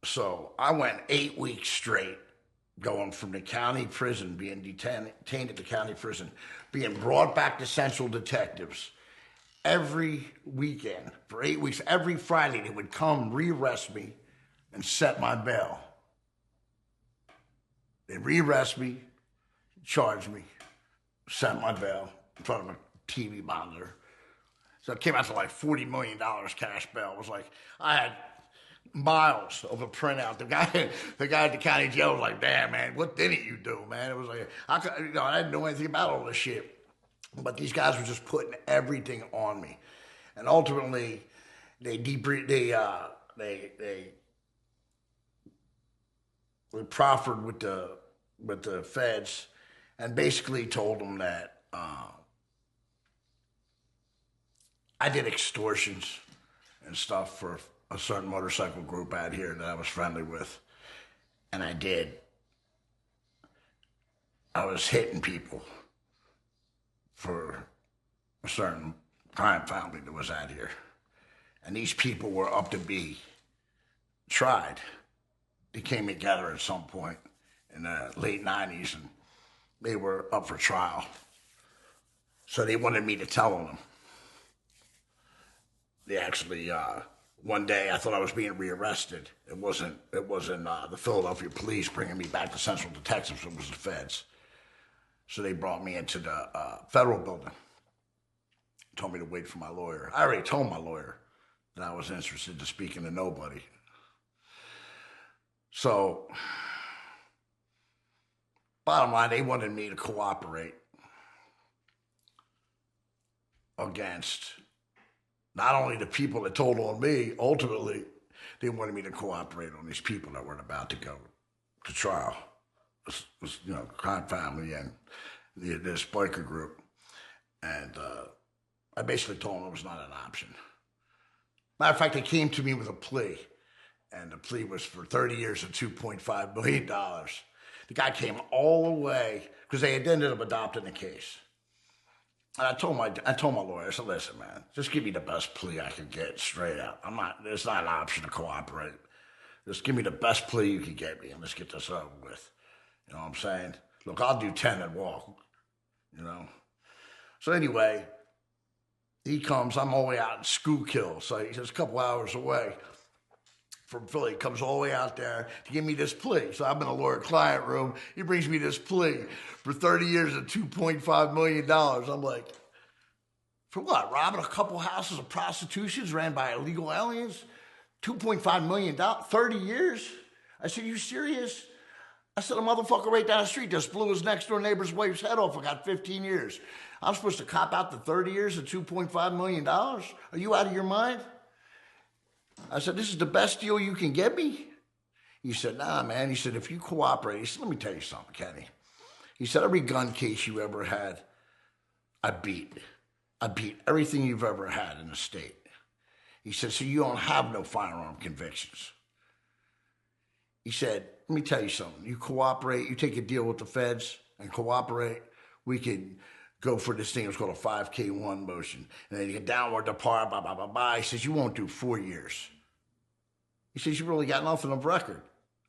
So I went 8 weeks straight, going from the county prison, being detained at the county prison, being brought back to Central Detectives every weekend for 8 weeks. Every Friday they would come rearrest me and set my bail. They'd rearrest me, charge me, set my bail in front of a TV monitor. So it came out to like $40 million cash bail. It was like, I had miles of a printout. The guy at the county jail was like, damn, man, what didn't you do, man? It was like, I didn't know anything about all this shit. But these guys were just putting everything on me. And ultimately, they proffered with the feds and basically told them that I did extortions and stuff for a certain motorcycle group out here that I was friendly with. And I did. I was hitting people for a certain crime family that was out here. And these people were up to be tried. They came together at some point in the late 90s and they were up for trial. So they wanted me to tell them. They actually, one day I thought I was being rearrested. It wasn't the Philadelphia police bringing me back to Central Detectives. It was the feds. So they brought me into the federal building. Told me to wait for my lawyer. I already told my lawyer that I was interested in speaking to nobody. So, bottom line, they wanted me to cooperate against not only the people that told on me, ultimately, they wanted me to cooperate on these people that were about to go to trial. This crime family and this biker group. And I basically told them it was not an option. Matter of fact, they came to me with a plea. And the plea was for 30 years and $2.5 million. The guy came all the way, because they had ended up adopting the case. And I told my lawyer, I said, listen, man, just give me the best plea I can get straight out. It's not an option to cooperate. Just give me the best plea you can get me and let's get this over with. You know what I'm saying? Look, I'll do 10 and walk, So anyway, he comes, I'm all the way out in Schuylkill. So he's just a couple hours away from Philly. He comes all the way out there to give me this plea. So I'm in a lawyer-client room. He brings me this plea for 30 years and $2.5 million. I'm like, for what? Robbing a couple houses of prostitutions ran by illegal aliens? $2.5 million? 30 years? I said, you serious? I said, a motherfucker right down the street just blew his next-door neighbor's wife's head off and got 15 years. I'm supposed to cop out the 30 years and $2.5 million? Are you out of your mind? I said, this is the best deal you can get me? He said, nah, man. He said, if you cooperate, he said, let me tell you something, Kenny. He said, every gun case you ever had, I beat. I beat everything you've ever had in the state. He said, so you don't have no firearm convictions. he said, let me tell you something. You cooperate, you take a deal with the feds and cooperate, we can go for this thing. It's called a 5K1 motion. And then you get downward depart, blah, blah, blah, blah. He says, you won't do 4 years. He says, you really got nothing of record.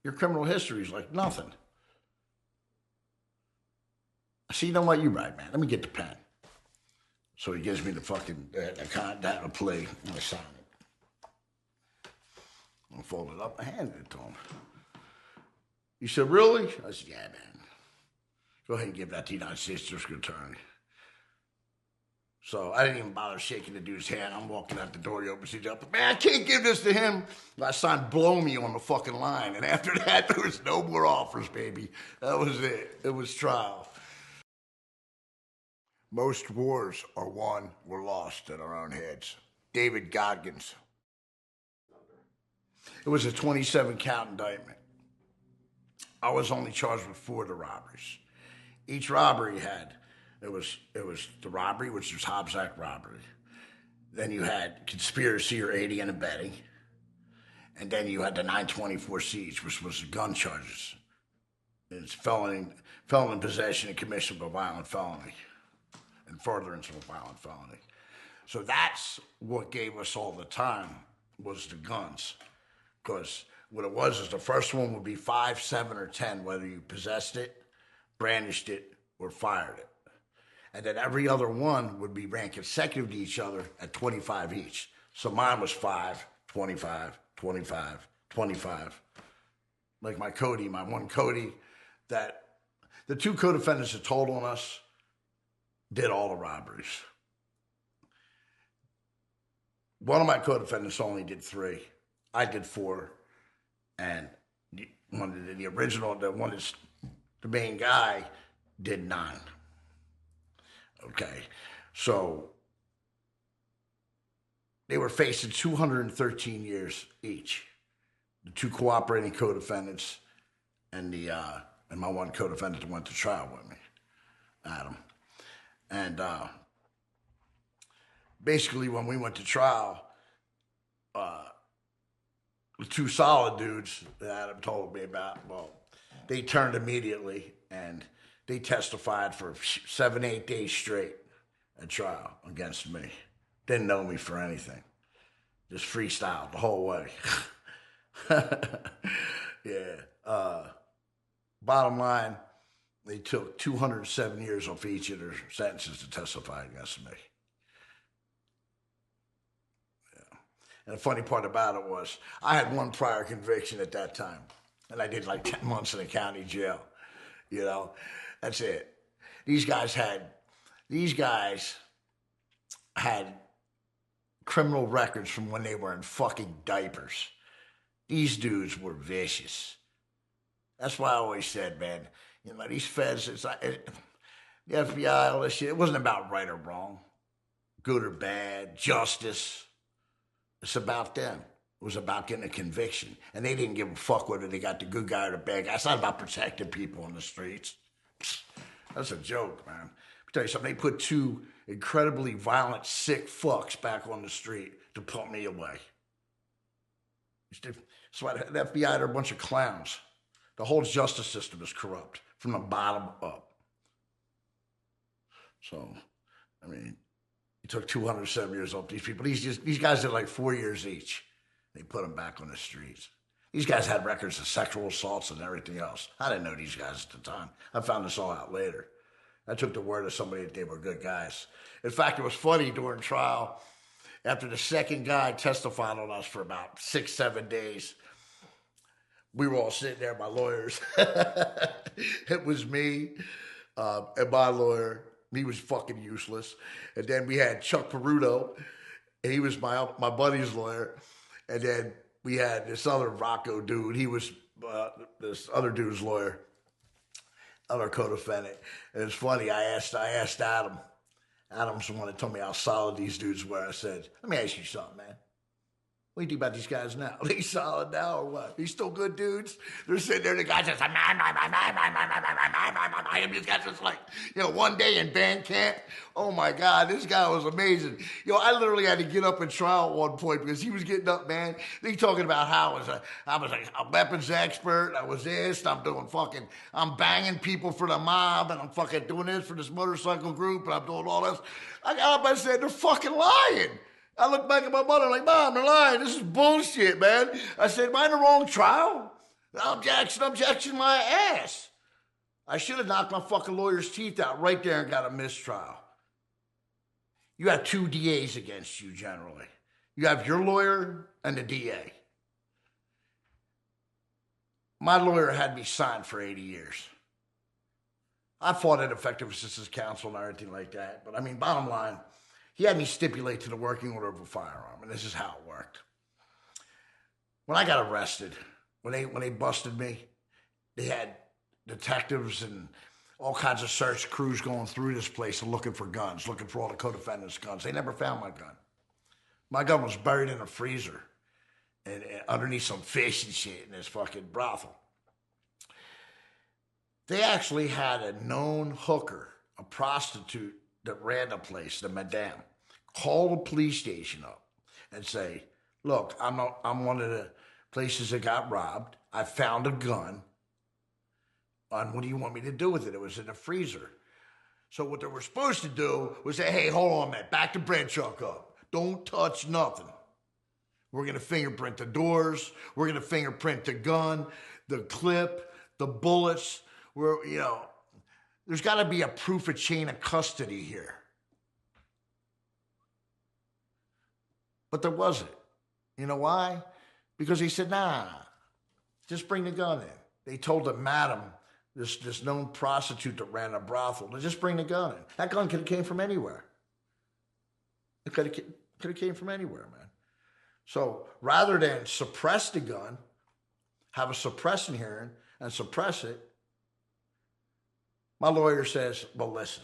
Your criminal history is like nothing. I said, you know what? You're right, man. Let me get the pen. So he gives me the fucking the play, and I sign it. I fold it up and handed it to him. He said, really? I said, yeah, man. Go ahead and give that to the United States District Attorney. So I didn't even bother shaking the dude's hand. I'm walking out the door. He opens it up. Man, I can't give this to him. I signed blow me on the fucking line. And after that, there was no more offers, baby. That was it. It was trial. Most wars are won or lost in our own heads. David Goggins. It was a 27-count indictment. I was only charged with 4 of the robberies. Each robbery had, it was the robbery, which was Hobbs Act robbery. Then you had conspiracy or aiding and abetting. And then you had the 924Cs, which was the gun charges. It's felon in possession and commission of a violent felony. And furtherance of a violent felony. So that's what gave us all the time, was the guns. Because what it was is the first one would be 5, 7, or 10, whether you possessed it, brandished it, or fired it. And then every other one would be ran consecutive to each other at 25 each. So mine was 5, 25, 25, 25. Like my one Cody, that the 2 co-defendants that told on us did all the robberies. One of my co-defendants only did 3. I did 4. And the original, the main guy, did 9. Okay. So they were facing 213 years each. The 2 cooperating co-defendants and my one co-defendant that went to trial with me, Adam. And basically, when we went to trial, the 2 solid dudes that Adam told me about, well, they turned immediately and they testified for 7, 8 days straight at trial against me. Didn't know me for anything. Just freestyled the whole way. Yeah. Bottom line, they took 207 years off each of their sentences to testify against me. Yeah. And the funny part about it was, I had 1 prior conviction at that time, and I did like 10 months in the county jail. You know, that's it. These guys had criminal records from when they were in fucking diapers. These dudes were vicious. That's why I always said, man, you know, these feds, the FBI, all this shit, it wasn't about right or wrong, good or bad, justice. It's about them. It was about getting a conviction. And they didn't give a fuck whether they got the good guy or the bad guy. It's not about protecting people in the streets. That's a joke, man. Let me tell you something. They put 2 incredibly violent, sick fucks back on the street to put me away. That's why the FBI are a bunch of clowns. The whole justice system is corrupt from the bottom up. So, I mean, he took 207 years off these people. These guys did like 4 years each. They put them back on the streets. These guys had records of sexual assaults and everything else. I didn't know these guys at the time. I found this all out later. I took the word of somebody that they were good guys. In fact, it was funny during trial. After the second guy testified on us for about 6, 7 days, we were all sitting there, my lawyers. It was me and my lawyer. He was fucking useless. And then we had Chuck Peruto, and he was my buddy's lawyer. And then we had this other Rocco dude. He was this other dude's lawyer, other co-defendant. And it's funny, I asked Adam. Adam's the one that told me how solid these dudes were. I said, let me ask you something, man. What do you think about these guys now? Are they solid now or what? They still good dudes? They're sitting there, the guys just like, these guys just like, one day in band camp, oh my God, this guy was amazing. I literally had to get up and trial at one point because he was getting up, man. They talking about how I was a weapons expert, I was this, I'm banging people for the mob, and I'm fucking doing this for this motorcycle group, and I'm doing all this. I got up and said, they're fucking lying. I looked back at my mother like, Mom, they're lying. This is bullshit, man. I said, am I in the wrong trial? Objection, my ass. I should have knocked my fucking lawyer's teeth out right there and got a mistrial. You have two DAs against you generally. You have your lawyer and the DA. My lawyer had me signed for 80 years. I fought at effective assistance counsel and everything like that. But I mean, bottom line, he had me stipulate to the working order of a firearm, and this is how it worked. When I got arrested, when they busted me, they had detectives and all kinds of search crews going through this place and looking for guns, looking for all the co-defendants' guns. They never found my gun. My gun was buried in a freezer and underneath some fish and shit in this fucking brothel. They actually had a known hooker, a prostitute that ran the place, the madame, call the police station up and say, look, I'm one of the places that got robbed. I found a gun. And what do you want me to do with it? It was in a freezer. So what they were supposed to do was say, hey, hold on a minute, back the bread truck up. Don't touch nothing. We're going to fingerprint the doors. We're going to fingerprint the gun, the clip, the bullets. There's got to be a proof of chain of custody here. But there wasn't. You know why? Because he said, nah, just bring the gun in. They told the madam, this known prostitute that ran a brothel, to just bring the gun in. That gun could have came from anywhere. It could have came from anywhere, man. So rather than suppress the gun, have a suppression hearing and suppress it, my lawyer says, well, listen,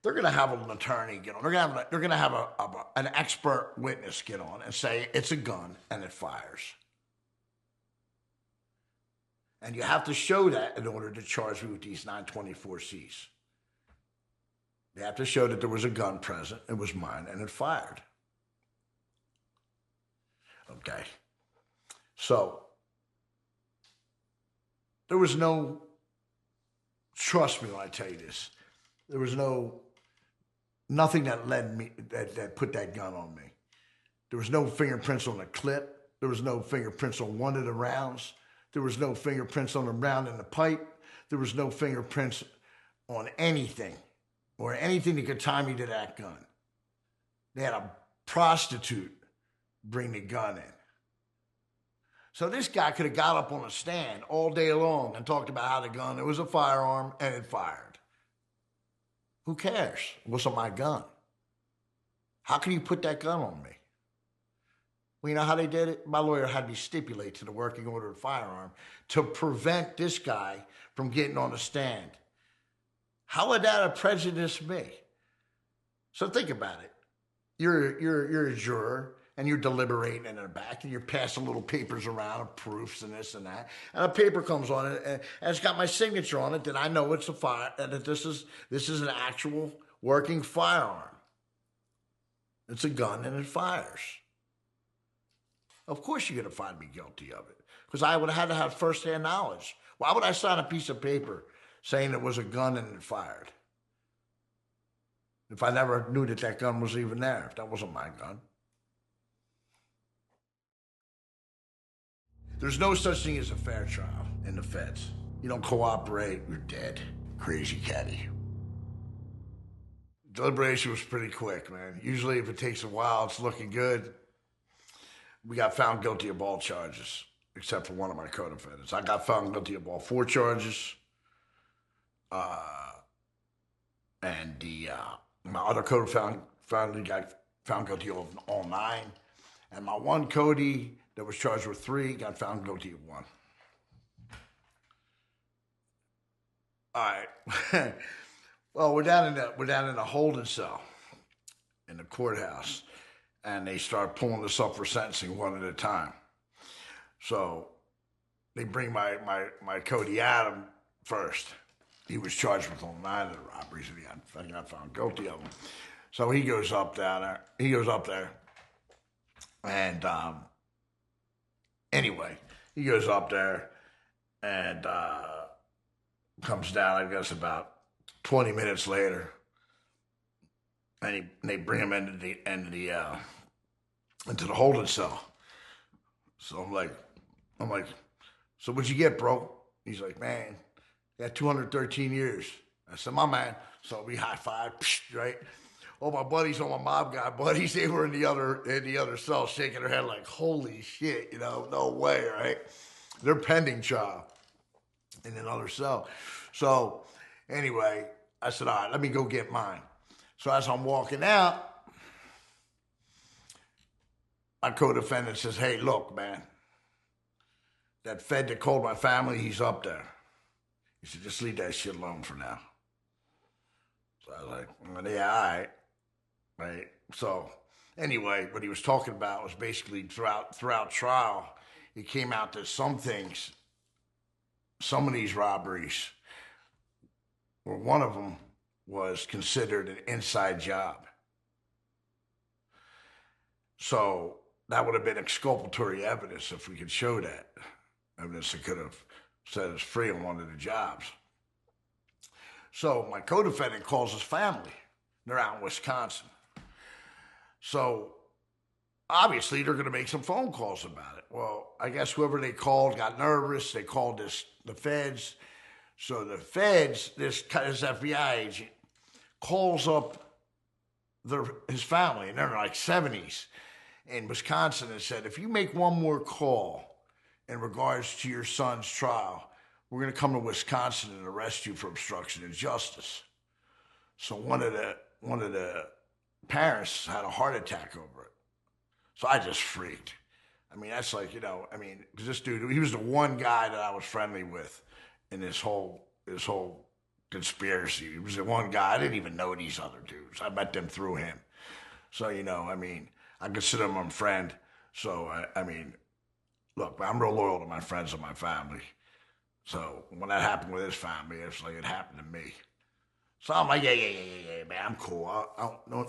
they're going to have an attorney get on. They're going to have an expert witness get on and say it's a gun and it fires. And you have to show that in order to charge me with these 924Cs. They have to show that there was a gun present, it was mine, and it fired. Okay. So, there was no, trust me when I tell you this, there was nothing that led me, that put that gun on me. There was no fingerprints on the clip. There was no fingerprints on one of the rounds. There was no fingerprints on the round in the pipe. There was no fingerprints on anything or anything that could tie me to that gun. They had a prostitute bring the gun in. So this guy could have got up on a stand all day long and talked about how the gun, it was a firearm and it fired. Who cares? It wasn't my gun. How can you put that gun on me? Well, you know how they did it? My lawyer had me stipulate to the working order of firearm to prevent this guy from getting on the stand. How would that have prejudiced me? So think about it. You're a juror and you're deliberating in the back and you're passing little papers around of proofs and this and that. And a paper comes on it and it's got my signature on it that I know it's a fire, that this is an actual working firearm. It's a gun and it fires. Of course you're going to find me guilty of it because I would have had to have firsthand knowledge. Why would I sign a piece of paper saying it was a gun and it fired if I never knew that that gun was even there, if that wasn't my gun? There's no such thing as a fair trial in the feds. You don't cooperate, you're dead. Krazy Kenny. Deliberation was pretty quick, man. Usually if it takes a while, it's looking good. We got found guilty of all charges, except for one of my co-defendants. I got found guilty of all 4 charges. And my other co-defendant got found guilty of all 9. And my one Cody that was charged with 3 got found guilty of 1. All right. Well, we're down in a holding cell in the courthouse. and they start pulling us up for sentencing one at a time. So they bring my Cody Adam first. He was charged with all 9 of the robberies, and I got found guilty of them. So he goes up there. And anyway, he goes up there and comes down, I guess, about 20 minutes later. And they bring him into the holding cell. So I'm like, so what'd you get, bro? He's like, man, got 213 years. I said, my man. So we high five, right? All my buddies, all my mob guy buddies, they were in the other cell shaking their head like, holy shit, no way, right? They're pending trial in another cell. So anyway, I said, all right, let me go get mine. So as I'm walking out, my co-defendant says, hey, look, man, that Fed that called my family, he's up there. He said, just leave that shit alone for now. So I was like, yeah, all right. Right. So anyway, what he was talking about was basically throughout trial, it came out that some of these robberies, or one of them was considered an inside job. So that would have been exculpatory evidence if we could show that. Evidence that could have set us free on one of the jobs. So my co-defendant calls his family. They're out in Wisconsin. So obviously they're going to make some phone calls about it. Well, I guess whoever they called got nervous. They called the feds. So the feds, this FBI agent, calls up his family, and they're like 70s in Wisconsin, and said, if you make one more call in regards to your son's trial, we're going to come to Wisconsin and arrest you for obstruction of justice. So one of the parents had a heart attack over it. So I just freaked. I mean, that's like, because this dude, he was the one guy that I was friendly with in this whole conspiracy. He was the one guy. I didn't even know these other dudes. I met them through him. So, I consider him a friend. So, look, I'm real loyal to my friends and my family. So when that happened with his family, it's like it happened to me. So I'm like, yeah, man, I'm cool.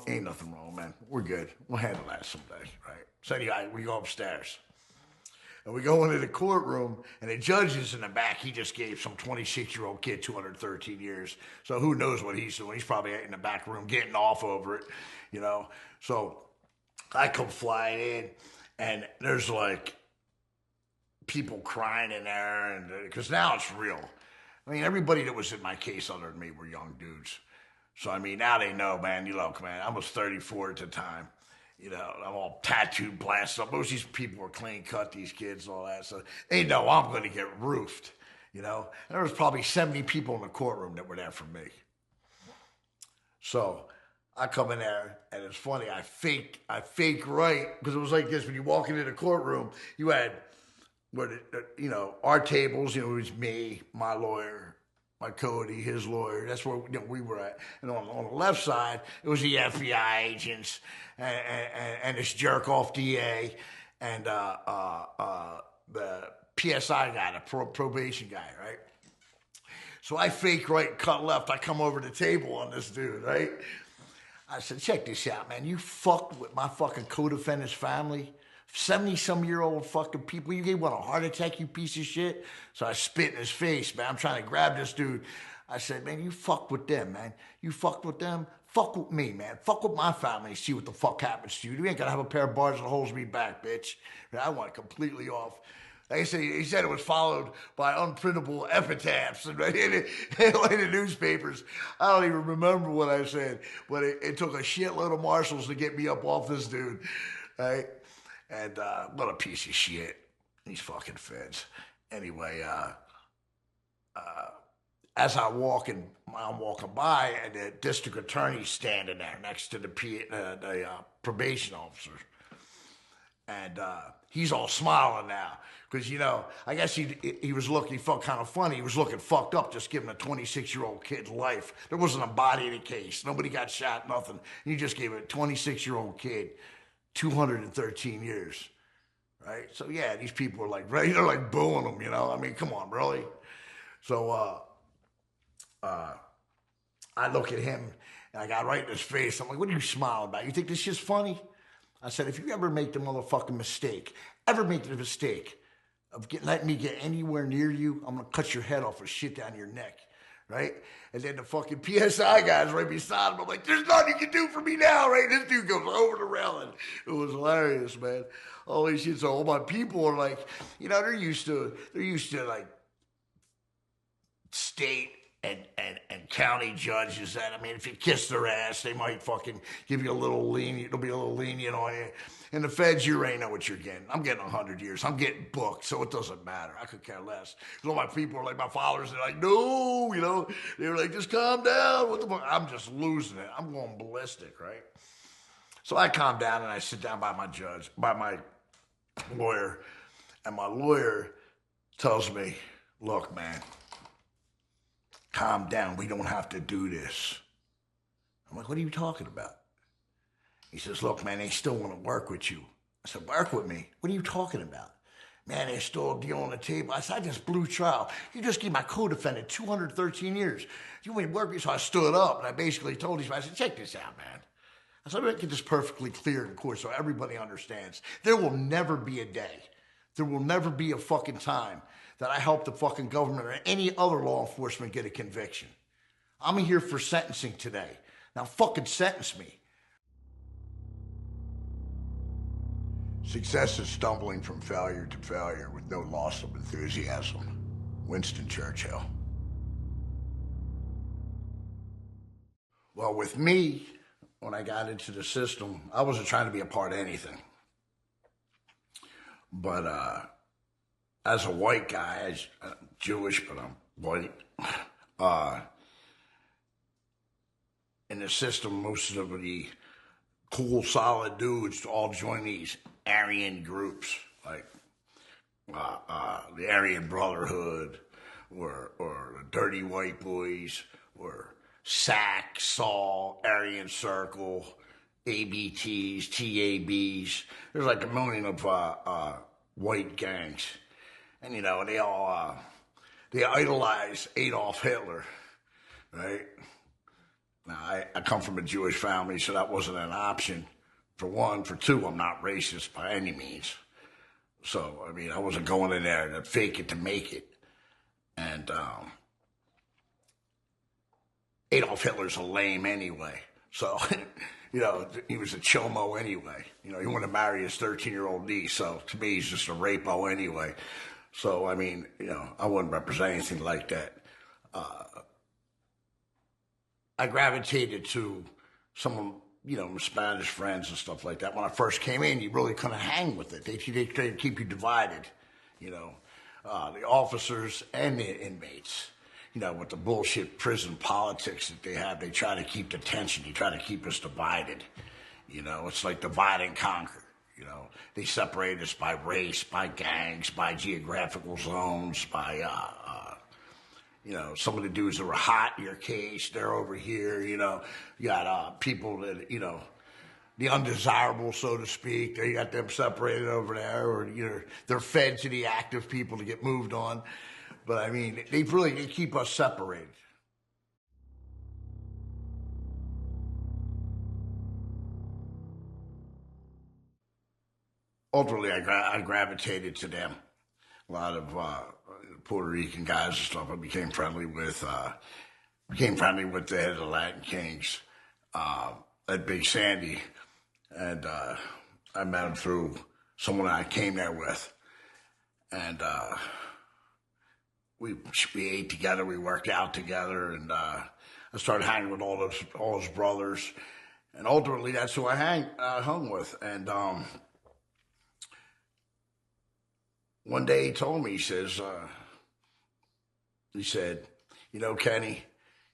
Ain't nothing wrong, man. We're good. We'll handle that someday, right? So anyway, we go upstairs. And we go into the courtroom, and the judge is in the back. He just gave some 26-year-old kid 213 years. So who knows what he's doing? He's probably in the back room getting off over it, So I come flying in, and there's like people crying in there, and because now it's real. I mean, everybody that was in my case other than me were young dudes. So, now they know, man. Look, man, I was 34 at the time. I'm all tattooed, blasted up. Most of these people were clean cut, these kids, and all that. So they know I'm going to get roofed, And there was probably 70 people in the courtroom that were there for me. So I come in there, and it's funny. I fake right, because it was like this. When you walk into the courtroom, you had, our tables, it was me, my lawyer, my Cody, his lawyer. That's where we were at. And on the left side, it was the FBI agents and this jerk-off DA and the PSI guy, the probation guy, right? So I fake right, cut left. I come over the table on this dude, right? I said, check this out, man. You fucked with my fucking co-defendant's family. 70-some-year-old fucking people. You gave one a heart attack, you piece of shit. So I spit in his face, man. I'm trying to grab this dude. I said, man, you fuck with them, man. You fucked with them. Fuck with me, man. Fuck with my family. See what the fuck happens to you. You ain't gonna have a pair of bars that holds me back, bitch. I went completely off. Like I said, he said it was followed by unprintable epitaphs in the newspapers. I don't even remember what I said, but it took a shitload of marshals to get me up off this dude, right? And what a piece of shit. These fucking feds. Anyway, as I'm walking by, and the district attorney's standing there next to the probation officer. And he's all smiling now. Because, I guess he was looking, he felt kind of funny. He was looking fucked up just giving a 26-year-old kid life. There wasn't a body in the case. Nobody got shot, nothing. You just gave a 26-year-old kid 213 years, right? So yeah, these people are like, right, they're like booing him, you know? I mean, come on, really? So I look at him and I got right in his face. I'm like, what are you smiling about? You think this shit's funny? I said, if you ever make the motherfucking mistake, ever make the mistake of letting me get anywhere near you, I'm gonna cut your head off and shit down your neck, right? And then the fucking PSI guys right beside him, I'm like, there's nothing you can do for me now, right? This dude goes over the railing. It was hilarious, man. Holy shit. So all my people are like, you know, they're used to like state and county judges that, I mean, if you kiss their ass, they might fucking give you a little lenient, they'll be a little lenient on you. And the feds, you already know what you're getting. I'm getting 100 years. I'm getting booked, so it doesn't matter. I could care less. All my people are like, my followers, they're like, no, you know, they're like, just calm down. What the fuck? I'm just losing it. I'm going ballistic, right? So I calm down and I sit down by my lawyer, and my lawyer tells me, look, man, calm down. We don't have to do this. I'm like, what are you talking about? He says, look, man, they still want to work with you. I said, work with me? What are you talking about? Man, there's still a deal on the table. I said, I just blew trial. You just gave my co-defendant 213 years. You wouldn't work with me. So I stood up and I basically told him, I said, check this out, man. I said, I'm going to get this perfectly clear in court so everybody understands. There will never be a day. There will never be a fucking time that I help the fucking government or any other law enforcement get a conviction. I'm here for sentencing today. Now fucking sentence me. Success is stumbling from failure to failure with no loss of enthusiasm. Winston Churchill. Well, with me, when I got into the system, I wasn't trying to be a part of anything. But as a white guy, I'm Jewish, but I'm white, in the system, most of the cool, solid dudes all join these Aryan groups, like the Aryan Brotherhood, or the Dirty White Boys, or SAC, Saul, Aryan Circle, ABTs, TABs. There's like a million of white gangs. And, you know, they all, they idolize Adolf Hitler, right? Now, I come from a Jewish family, so that wasn't an option, for one. For two, I'm not racist by any means. So, I mean, I wasn't going in there to fake it to make it. And Adolf Hitler's a lame anyway. So, you know, he was a chomo anyway. You know, he wanted to marry his 13-year-old niece, so to me, he's just a rapo anyway. So, I mean, you know, I wouldn't represent anything like that. I gravitated to some, you know, my Spanish friends and stuff like that. When I first came in, you really couldn't hang with it. They tried to keep you divided, you know, the officers and the inmates. You know, with the bullshit prison politics that they have, they try to keep the tension. They try to keep us divided. You know, it's like divide and conquer. You know, they separate us by race, by gangs, by geographical zones, by, you know, some of the dudes that were hot in your case, they're over here. You know, you got people that, you know, the undesirable, so to speak, they got them separated over there, or, you know, they're fed to the active people to get moved on. But I mean, they keep us separated. Ultimately, I gravitated to them. A lot of Puerto Rican guys and stuff I became friendly with. The head of the Latin Kings, at Big Sandy. And I met him through someone I came there with. And we ate together, we worked out together, and I started hanging with all his brothers. And ultimately, that's who I hung with. And one day he told me, he said, you know, Kenny,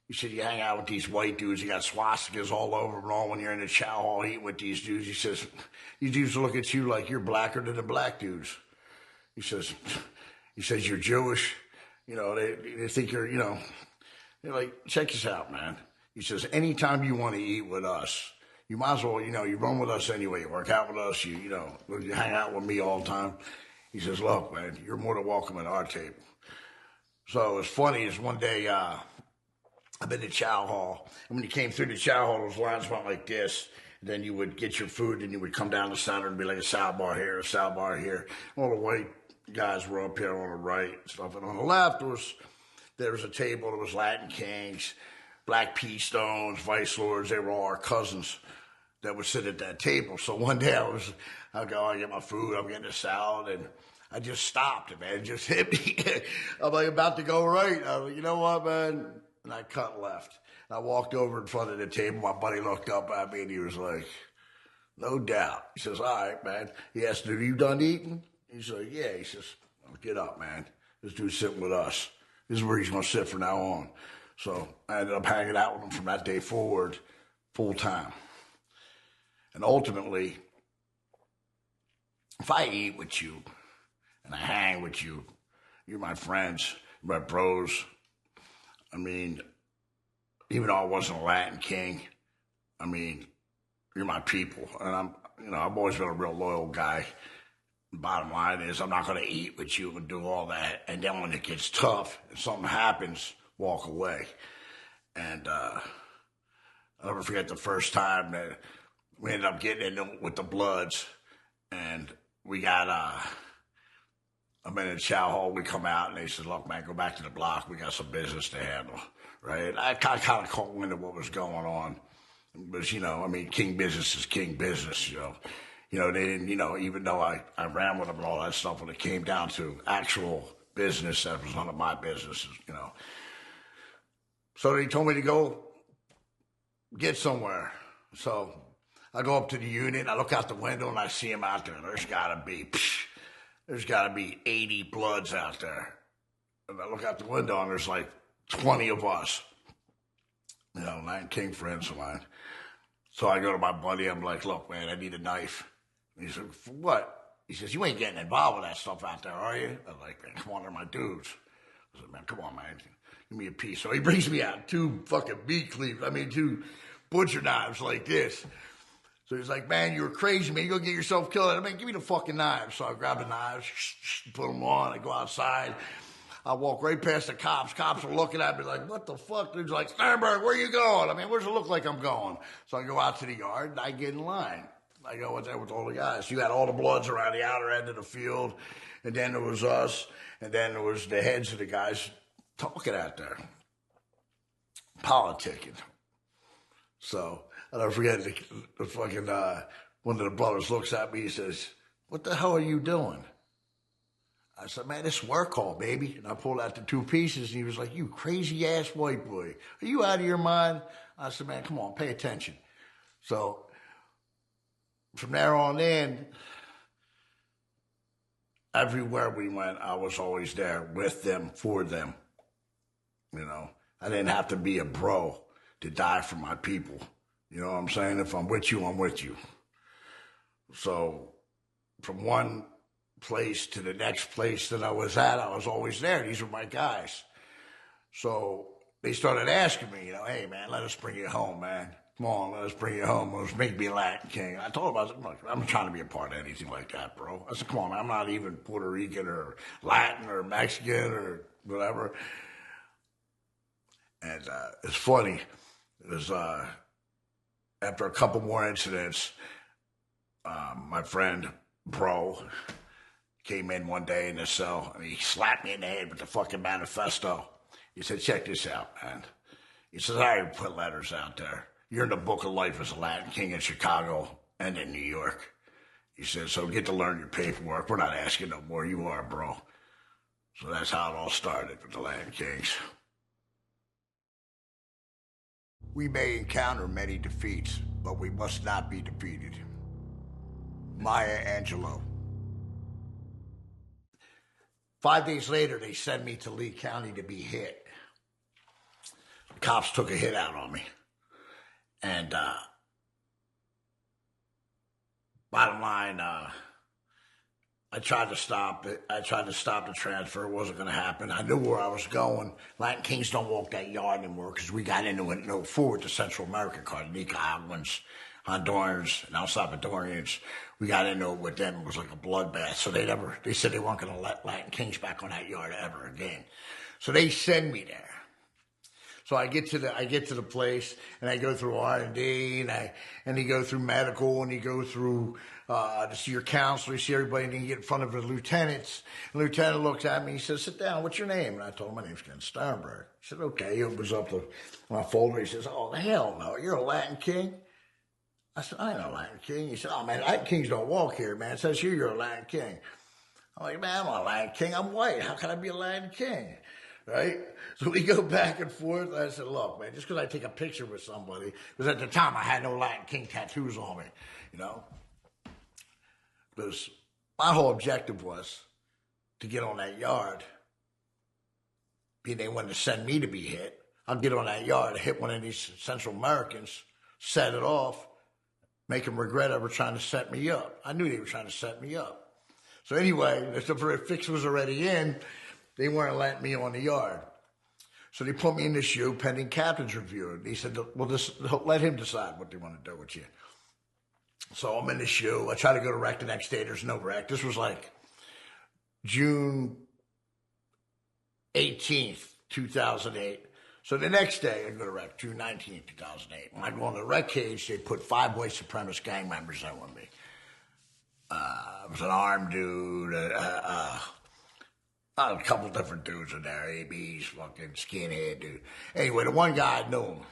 he said, you hang out with these white dudes, you got swastikas all over and all when you're in the chow hall eating with these dudes. He says, these dudes look at you like you're blacker than the black dudes. He says, you're Jewish. You know, they think you're, you know, they're like, check this out, man. He says, anytime you want to eat with us, you might as well, you run with us anyway. You work out with us. You hang out with me all the time. He says, look, man, you're more than welcome at our table. So it's funny is one day I've been to chow hall. And when you came through the chow hall, those lines went like this. And then you would get your food and you would come down the center and be like a salad bar here, a salad bar here. All the white guys were up here on the right and stuff. And on the left, there was a table. There was Latin Kings, Black P Stones, Vice Lords. They were all our cousins that would sit at that table. So one day I get my food, I'm getting a salad, and I just stopped, man. It just hit me. I'm like about to go right. I was like, you know what, man? And I cut left. I walked over in front of the table. My buddy looked up at me and he was like, no doubt. He says, all right, man. He asked, have you done eating? He's like, yeah. He says, oh, get up, man. This dude's sitting with us. This is where he's going to sit from now on. So I ended up hanging out with him from that day forward, full time. And ultimately, if I eat with you and I hang with you, you're my friends, you're my bros. I mean, even though I wasn't a Latin king, I mean, you're my people. And I've always been a real loyal guy. Bottom line is I'm not going to eat with you and do all that. And then when it gets tough and something happens, walk away. And I'll never forget the first time that we ended up getting in with the Bloods. And we got, I'm in the chow hall. We come out and they said, look, man, go back to the block. We got some business to handle. Right? I kind of caught wind of what was going on. But, king business is king business, they didn't, even though I ran with them and all that stuff, when it came down to actual business, that was none of my business, So they told me to go get somewhere. So I go up to the unit, I look out the window and I see them out there. There's gotta be 80 Bloods out there. And I look out the window and there's like 20 of us. 9 king friends of mine. So I go to my buddy, I'm like, look, man, I need a knife. And he said, for what? He says, you ain't getting involved with that stuff out there, are you? I'm like, man, come on, they're my dudes. I said, man, come on, man, give me a piece. So he brings me out 2 fucking meat cleaves. 2 butcher knives like this. So he's like, man, you're crazy, man. You're going to get yourself killed. I mean, give me the fucking knives. So I grab the knives, put them on. I go outside. I walk right past the cops. Cops are looking at me like, what the fuck? Dude's like, Sternberg, where you going? Where does it look like I'm going? So I go out to the yard and I get in line. I go out there with all the guys. You had all the Bloods around the outer end of the field. And then there was us. And then there was the heads of the guys talking out there. Politicking. So I'll never forget the fucking, one of the brothers looks at me, he says, what the hell are you doing? I said, man, it's work call, baby. And I pulled out the 2 pieces, and he was like, you crazy-ass white boy. Are you out of your mind? I said, man, come on, pay attention. So from there on in, everywhere we went, I was always there with them, for them. I didn't have to be a bro to die for my people. You know what I'm saying? If I'm with you, I'm with you. So from one place to the next place that I was at, I was always there. These were my guys. So they started asking me, hey, man, let us bring you home, man. Come on, let us bring you home. Let's make me a Latin king. I told them, I said, look, I'm not trying to be a part of anything like that, bro. I said, come on, man, I'm not even Puerto Rican or Latin or Mexican or whatever. And it's funny. It was after a couple more incidents, my friend, Bro, came in one day in the cell and he slapped me in the head with the fucking manifesto. He said, check this out, man. He says, I already put letters out there. You're in the book of life as a Latin king in Chicago and in New York. He said, so get to learn your paperwork. We're not asking no more. You are, bro. So that's how it all started with the Latin Kings. We may encounter many defeats, but we must not be defeated. Maya Angelou. 5 days later, they sent me to Lee County to be hit. The cops took a hit out on me. And bottom line, I tried to stop it. I tried to stop the transfer. It wasn't going to happen. I knew where I was going. Latin Kings don't walk that yard anymore because we got into it in 04 with the Central American card, Nicaraguans, Hondurans and El Salvadorians. We got into it with them. It was like a bloodbath. So they said they weren't going to let Latin Kings back on that yard ever again. So they send me there. So I get to the place, and I go through R&D, and you go through medical, and you go through to see your counselor, you see everybody, and then you get in front of the lieutenants. The lieutenant looks at me, he says, "Sit down, what's your name?" And I told him, "My name's Ken Sternberg." He said, "Okay." He opens up my folder, he says, "Oh, the hell no, you're a Latin King?" I said, "I ain't no Latin King." He said, "Oh, man, Latin Kings don't walk here, man. It says here you're a Latin King." I'm like, "Man, I'm not a Latin King, I'm white. How can I be a Latin King?" Right? So we go back and forth. I said, "Look, man, just because I take a picture with somebody," because at the time I had no Latin King tattoos on me, you know? Because my whole objective was to get on that yard. Being they wanted to send me to be hit, I'll get on that yard, hit one of these Central Americans, set it off, make them regret ever trying to set me up. I knew they were trying to set me up. So anyway, the fix was already in. They weren't letting me on the yard. So they put me in the shoe pending captain's review. And he said, "Well, let him decide what they want to do with you." So I'm in the shoe. I try to go to rec the next day. There's no rec. This was like June 18th, 2008. So the next day I go to rec, June 19th, 2008. When I go on the rec cage, they put 5 white supremacist gang members in with me. It was an armed dude, a couple different dudes in there, ABs, fucking skinhead dude. Anyway, the one guy I knew him.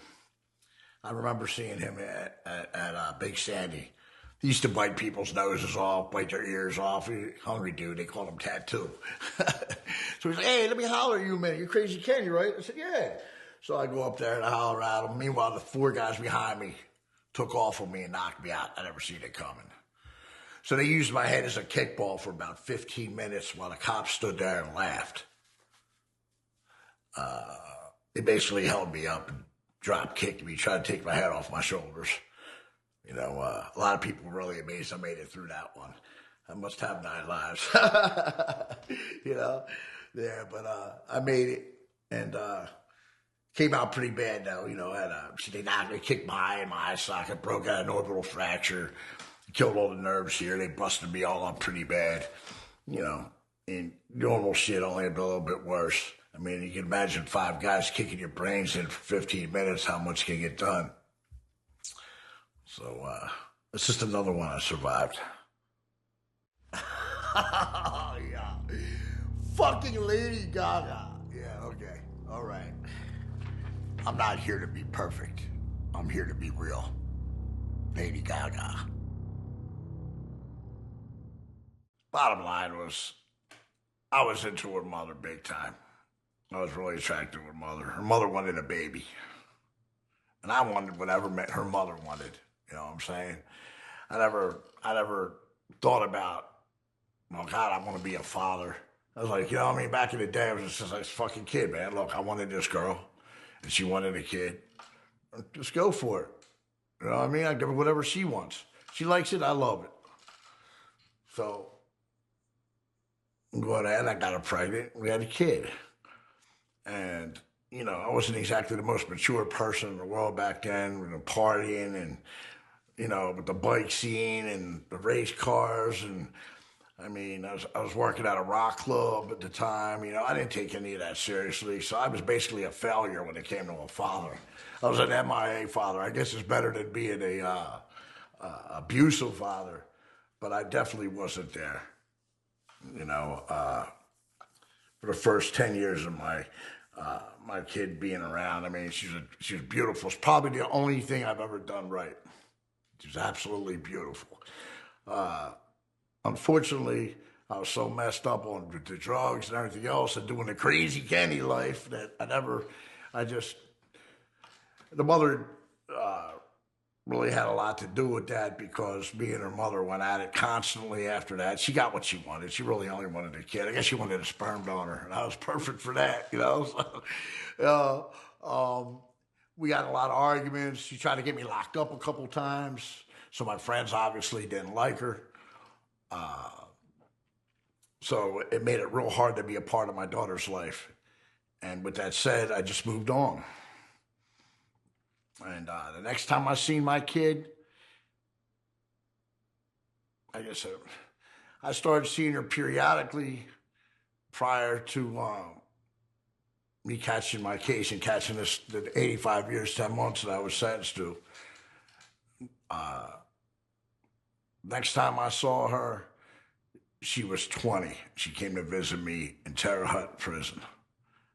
I remember seeing him at Big Sandy. He used to bite people's noses off, bite their ears off. Hungry dude, they called him Tattoo. So he's like, "Hey, let me holler at you, man. You're Krazy Kenny, right?" I said, "Yeah." So I go up there and I holler at him. Meanwhile, the 4 guys behind me took off on me and knocked me out. I never seen it coming. So they used my head as a kickball for about 15 minutes while the cops stood there and laughed. They basically held me up and drop kicked me, tried to take my head off my shoulders. You know, a lot of people were really amazed I made it through that one. I must have 9 lives. You know? Yeah, but I made it and came out pretty bad though. You know, they kicked my eye socket, broke out an orbital fracture. Killed all the nerves here. They busted me all up pretty bad, you know, and normal shit, only a little bit worse. I mean, you can imagine 5 guys kicking your brains in for 15 minutes, how much can get done. So, it's just another one I survived. Yeah. Fucking Lady Gaga. Yeah, okay. All right. I'm not here to be perfect. I'm here to be real. Lady Gaga. Bottom line was, I was into her mother big time. I was really attracted to her mother. Her mother wanted a baby. And I wanted whatever her mother wanted. You know what I'm saying? I never thought about, oh God, I want to be a father. I was like, you know what I mean? Back in the day, I was just a fucking kid, man. Look, I wanted this girl, and she wanted a kid. Just go for it. You know what I mean? I give her whatever she wants. She likes it, I love it. So, go ahead, I got her pregnant. We had a kid. And, you know, I wasn't exactly the most mature person in the world back then. We were partying and, you know, with the bike scene and the race cars. And, I mean, I was working at a rock club at the time. You know, I didn't take any of that seriously. So I was basically a failure when it came to a father. I was an MIA father. I guess it's better than being a abusive father. But I definitely wasn't there. You know, for the first 10 years of my kid being around, I mean, she was beautiful. It's probably the only thing I've ever done right. She was absolutely beautiful. Unfortunately, I was so messed up on the drugs and everything else and doing the Krazy Kenny life that the mother really had a lot to do with that because me and her mother went at it constantly after that. She got what she wanted. She really only wanted a kid. I guess she wanted a sperm donor, and I was perfect for that, you know? So, we got in a lot of arguments. She tried to get me locked up a couple times, so my friends obviously didn't like her. So it made it real hard to be a part of my daughter's life. And with that said, I just moved on. And the next time I seen my kid, I guess I started seeing her periodically prior to me catching my case and catching the 85 years, 10 months that I was sentenced to. Next time I saw her, she was 20. She came to visit me in Terre Haute prison.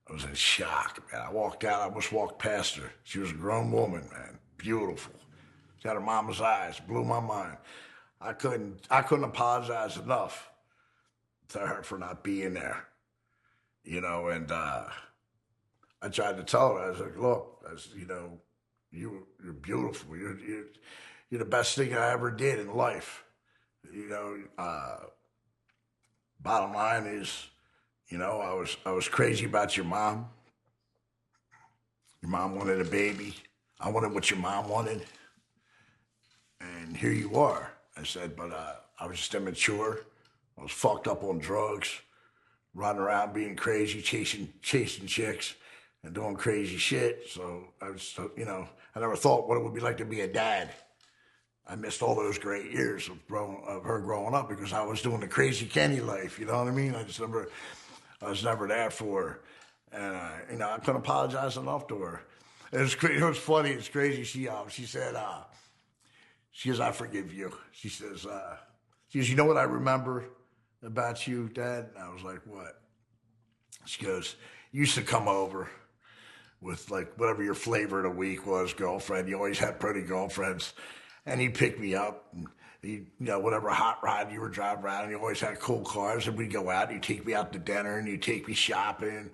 I was in shock, man. I walked out, I almost walked past her. She was a grown woman, man. Beautiful. She had her mama's eyes, blew my mind. I couldn't apologize enough to her for not being there. You know, and I tried to tell her, I was like, look, you're beautiful. You're the best thing I ever did in life. You know, bottom line is, you know, I was crazy about your mom. Your mom wanted a baby. I wanted what your mom wanted. And here you are. I said, but I was just immature. I was fucked up on drugs, running around being crazy, chasing chicks and doing crazy shit. So I was, you know, I never thought what it would be like to be a dad. I missed all those great years of her growing up because I was doing the Krazy Kenny life. You know what I mean? I was never there for her, and you know, I couldn't apologize enough to her. It was funny. It's crazy. She said, she goes, I forgive you. She says, you know what I remember about you, Dad? And I was like, what? She goes, you used to come over with like whatever your flavor of the week was, girlfriend. You always had pretty girlfriends. And he'd pick me up, and you know, whatever hot rod you were driving around, and you always had cool cars, and we'd go out, and you'd take me out to dinner, and you'd take me shopping,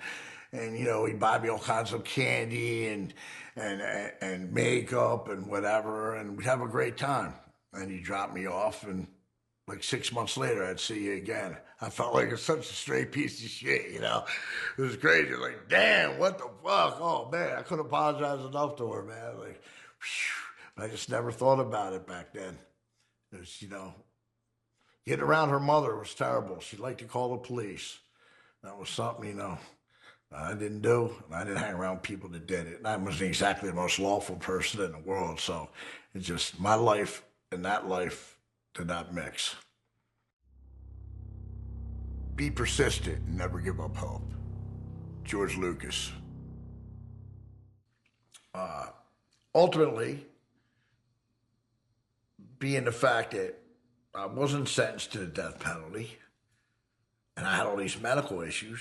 and, you know, he'd buy me all kinds of candy and makeup and whatever, and we'd have a great time. And he'd drop me off, and like 6 months later, I'd see you again. I felt like such a straight piece of shit, you know? It was crazy. Like, damn, what the fuck? Oh, man, I couldn't apologize enough to her, man. Like, whew. I just never thought about it back then. It was, you know, getting around her mother was terrible. She'd like to call the police. That was something, you know, I didn't do. And I didn't hang around people that did it. And I wasn't exactly the most lawful person in the world. So it's just my life and that life did not mix. Be persistent and never give up hope. George Lucas. Ultimately, being the fact that I wasn't sentenced to the death penalty and I had all these medical issues,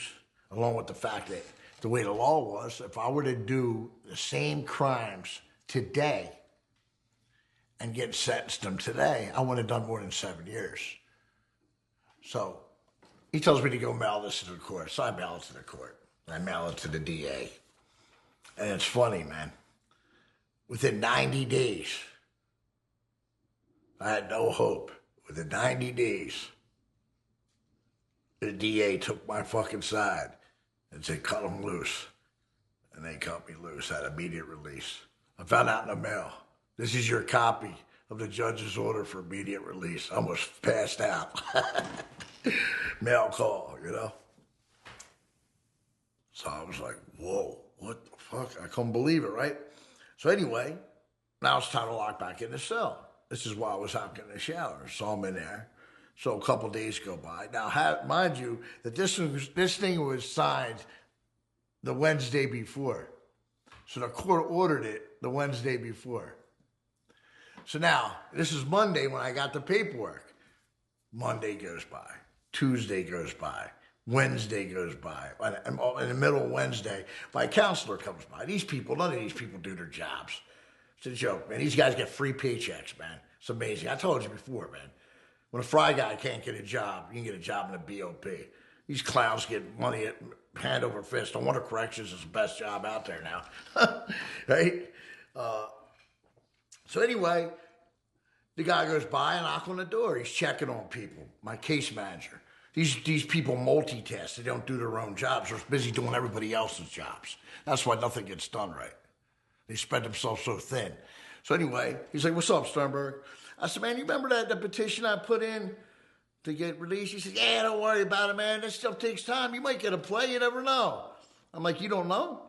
along with the fact that the way the law was, if I were to do the same crimes today and get sentenced them today, I would have done more than 7 years. So he tells me to go mail this to the court. So I mail it to the court. I mail it to the DA. And it's funny, man. Within 90 days, I had no hope. Within 90 days, the DA took my fucking side and said, cut him loose. And they cut me loose at immediate release. I found out in the mail, this is your copy of the judge's order for immediate release. I almost passed out. Mail call, you know? So I was like, whoa, what the fuck? I couldn't believe it, right? So anyway, now it's time to lock back in the cell. This is why I was out getting a shower. So I'm in there. So a couple days go by. Now, mind you, that this thing was signed the Wednesday before. So the court ordered it the Wednesday before. So now, this is Monday when I got the paperwork. Monday goes by. Tuesday goes by. Wednesday goes by. And in the middle of Wednesday, my counselor comes by. These people, none of these people do their jobs. It's a joke, man. These guys get free paychecks, man. It's amazing. I told you before, man. When a fry guy can't get a job, you can get a job in the BOP. These clowns get money at hand over fist. No wonder corrections is the best job out there now. Right? So anyway, the guy goes by and knocks on the door. He's checking on people. My case manager. These people multitask. They don't do their own jobs. They're busy doing everybody else's jobs. That's why nothing gets done right. They spread themselves so thin. So anyway, he's like, what's up, Sternberg? I said, man, you remember the petition I put in to get released? He said, yeah, don't worry about it, man. This stuff takes time. You might get a play. You never know. I'm like, you don't know?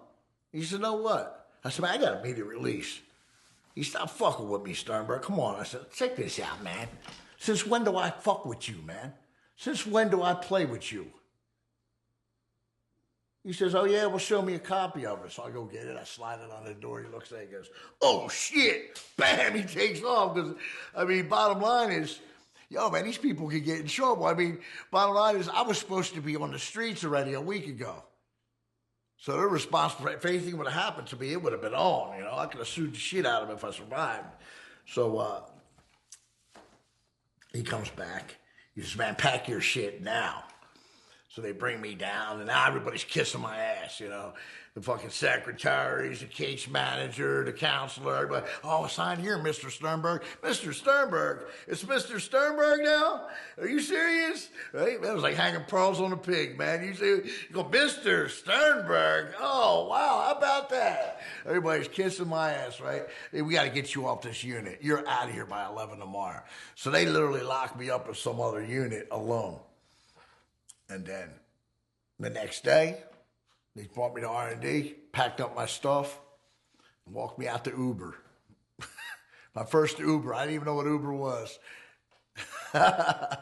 He said, no, what? I said, man, I got immediate release. He stopped fucking with me, Sternberg. Come on. I said, check this out, man. Since when do I fuck with you, man? Since when do I play with you? He says, oh, yeah, well, show me a copy of it. So I go get it. I slide it on the door. He looks at it and goes, oh, shit. Bam, he takes off. Because, I mean, bottom line is, yo, man, these people could get in trouble. I mean, bottom line is, I was supposed to be on the streets already a week ago. So they're responsible. If anything would have happened to me, it would have been on. You know, I could have sued the shit out of him if I survived. So he comes back. He says, man, pack your shit now. So they bring me down, and now everybody's kissing my ass, you know. The fucking secretaries, the case manager, the counselor, everybody. Oh, sign here, Mr. Sternberg. Mr. Sternberg? It's Mr. Sternberg now? Are you serious? Right? That was like hanging pearls on a pig, man. You go, Mr. Sternberg? Oh, wow, how about that? Everybody's kissing my ass, right? Hey, we got to get you off this unit. You're out of here by 11 tomorrow. So they literally locked me up in some other unit alone. And then the next day, they brought me to R&D, packed up my stuff, and walked me out to Uber. My first Uber. I didn't even know what Uber was. Yeah.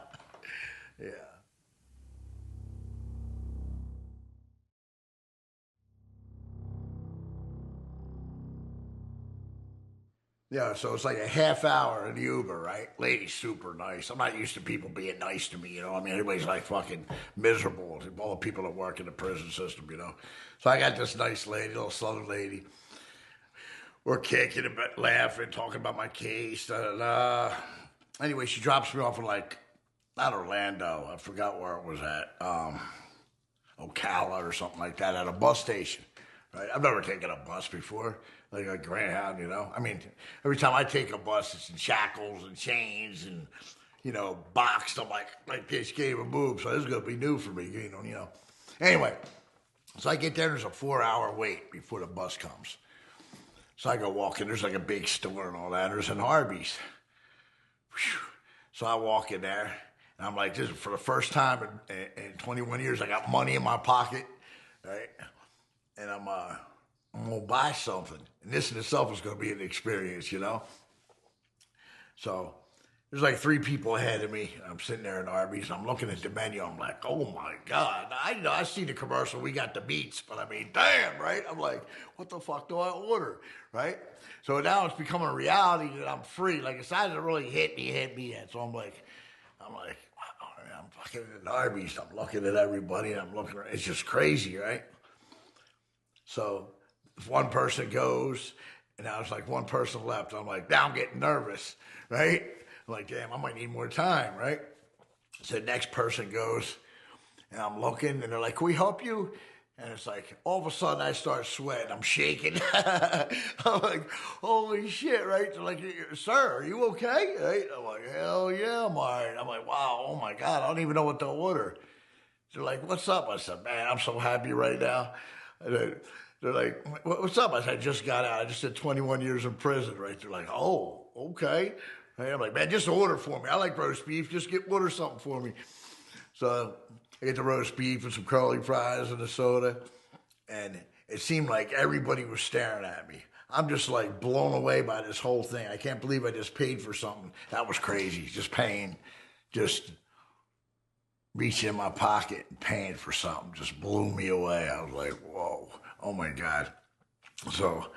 Yeah, so it's like a half hour in the Uber, right? Lady's super nice. I'm not used to people being nice to me, you know? I mean, everybody's like fucking miserable. All the people that work in the prison system, you know? So I got this nice lady, little southern lady. We're kicking a bit, laughing, talking about my case, da-da-da. Anyway, she drops me off in like, not Orlando. I forgot where it was at. Ocala or something like that at a bus station, right? I've never taken a bus before. Like a Greyhound, you know? I mean, every time I take a bus, it's in shackles and chains and, you know, boxed. I'm like this, can't even move. So this is going to be new for me, you know. Anyway, so I get there, there's a 4-hour wait before the bus comes. So I go walk in, there's like a big store and all that. There's an Arby's. Whew. So I walk in there, and I'm like, this is for the first time in 21 years, I got money in my pocket, right? And I'm going to buy something. And this in itself is going to be an experience, you know? So there's like 3 people ahead of me. I'm sitting there in Arby's. I'm looking at the menu. I'm like, oh, my God. I see the commercial. We got the meats. But, I mean, damn, right? I'm like, what the fuck do I order, right? So now it's becoming a reality that I'm free. Like, it's not really hit me yet. So I'm like, wow, I'm fucking in Arby's. I'm looking at everybody. And I'm looking. It's just crazy, right? So if one person goes, and now it's like one person left, I'm like, now I'm getting nervous, right? I'm like, damn, I might need more time, right? So the next person goes, and I'm looking, and they're like, can we help you? And it's like, all of a sudden, I start sweating. I'm shaking. I'm like, holy shit, right? They're like, sir, are you okay? Right? I'm like, hell yeah, I'm all right. I'm like, wow, oh my God, I don't even know what to order. They're like, what's up? I said, man, I'm so happy right now. They're like, what's up? I said, I just got out. I just did 21 years in prison, right? They're like, oh, okay. I'm like, man, just order for me. I like roast beef. Just order something for me. So I get the roast beef and some curly fries and a soda. And it seemed like everybody was staring at me. I'm just like blown away by this whole thing. I can't believe I just paid for something. That was crazy. Just paying, just reaching in my pocket and paying for something just blew me away. I was like, whoa, oh my God. So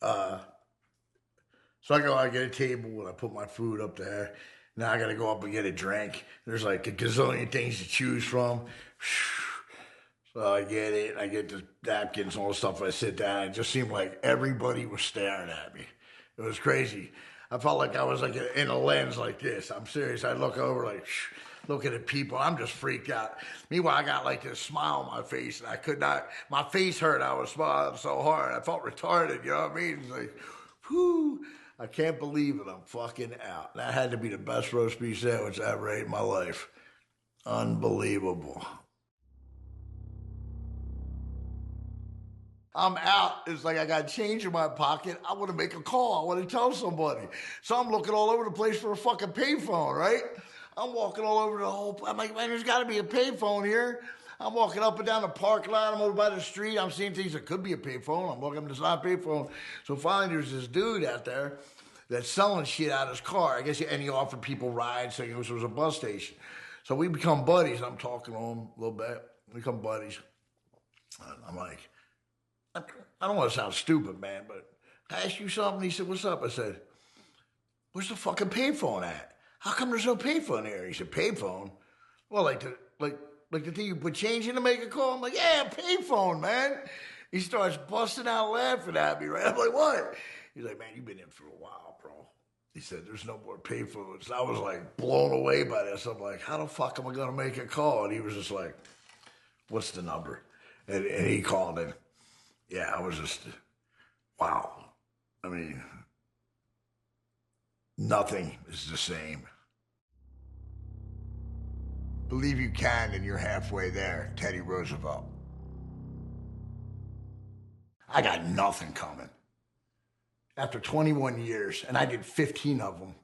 I go, I get a table and I put my food up there. Now I got to go up and get a drink. There's like a gazillion things to choose from. So I get it. I get the napkins and all the stuff. I sit down. It just seemed like everybody was staring at me. It was crazy. I felt like I was like in a lens like this. I'm serious. I look over like, looking at people. I'm just freaked out. Meanwhile, I got like this smile on my face, and I could not, my face hurt. I was smiling so hard. I felt retarded, you know what I mean? It's like, whew, I can't believe it. I'm fucking out. That had to be the best roast beef sandwich I ever ate in my life. Unbelievable. I'm out. It's like I got change in my pocket. I want to make a call. I want to tell somebody. So I'm looking all over the place for a fucking payphone, right? I'm walking all over the whole, I'm like, man, there's got to be a payphone here. I'm walking up and down the parking lot. I'm over by the street. I'm seeing things that could be a payphone. I'm looking, it's not a payphone. So finally, there's this dude out there that's selling shit out of his car. I guess, and he offered people rides, saying it was a bus station. So we become buddies. I'm talking to him a little bit. We become buddies. I'm like, I don't want to sound stupid, man, but I asked you something. He said, what's up? I said, where's the fucking payphone at? How come there's no payphone here? He said, payphone? Well, like the thing you put change in to make a call? I'm like, yeah, payphone, man. He starts busting out laughing at me, right? I'm like, what? He's like, man, you've been in for a while, bro. He said, there's no more payphones. I was like blown away by this. I'm like, how the fuck am I going to make a call? And he was just like, what's the number? And he called it. Yeah, I was just, wow. I mean, nothing is the same. Believe you can, and you're halfway there, Teddy Roosevelt. I got nothing coming. After 21 years, and I did 15 of them,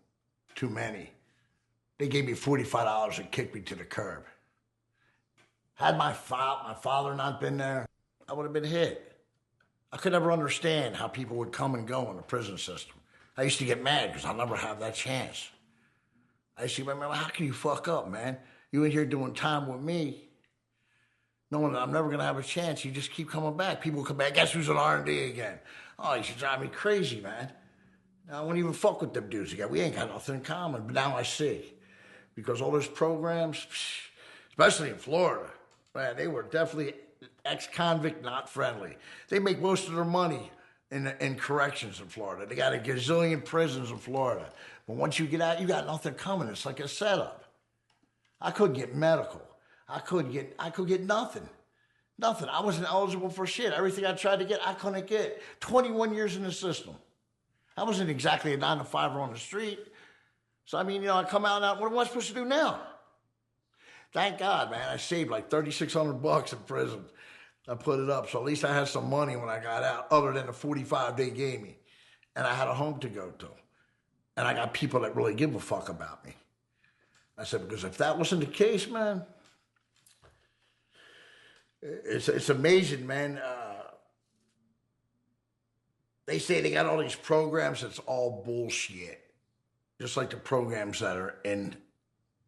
too many, they gave me $45 and kicked me to the curb. Had my father not been there, I would have been hit. I could never understand how people would come and go in the prison system. I used to get mad because I'll never have that chance. I used to remember, how can you fuck up, man? You in here doing time with me, knowing that I'm never going to have a chance. You just keep coming back. People come back, guess who's in R&D again? Oh, you should drive me crazy, man. I won't even fuck with them dudes again. We ain't got nothing in common, but now I see. Because all those programs, especially in Florida, man, they were definitely ex-convict, not friendly. They make most of their money in corrections in Florida. They got a gazillion prisons in Florida. But once you get out, you got nothing coming. It's like a setup. I couldn't get medical. I could get nothing. Nothing. I wasn't eligible for shit. Everything I tried to get, I couldn't get. 21 years in the system. I wasn't exactly a 9-to-5er on the street. So, I mean, I come out now, what am I supposed to do now? Thank God, man. I saved like $3,600 in prison. I put it up, so at least I had some money when I got out, other than the 45 they gave me. And I had a home to go to. And I got people that really give a fuck about me. I said, because if that wasn't the case, man, it's amazing, man. They say they got all these programs, it's all bullshit. Just like the programs that are in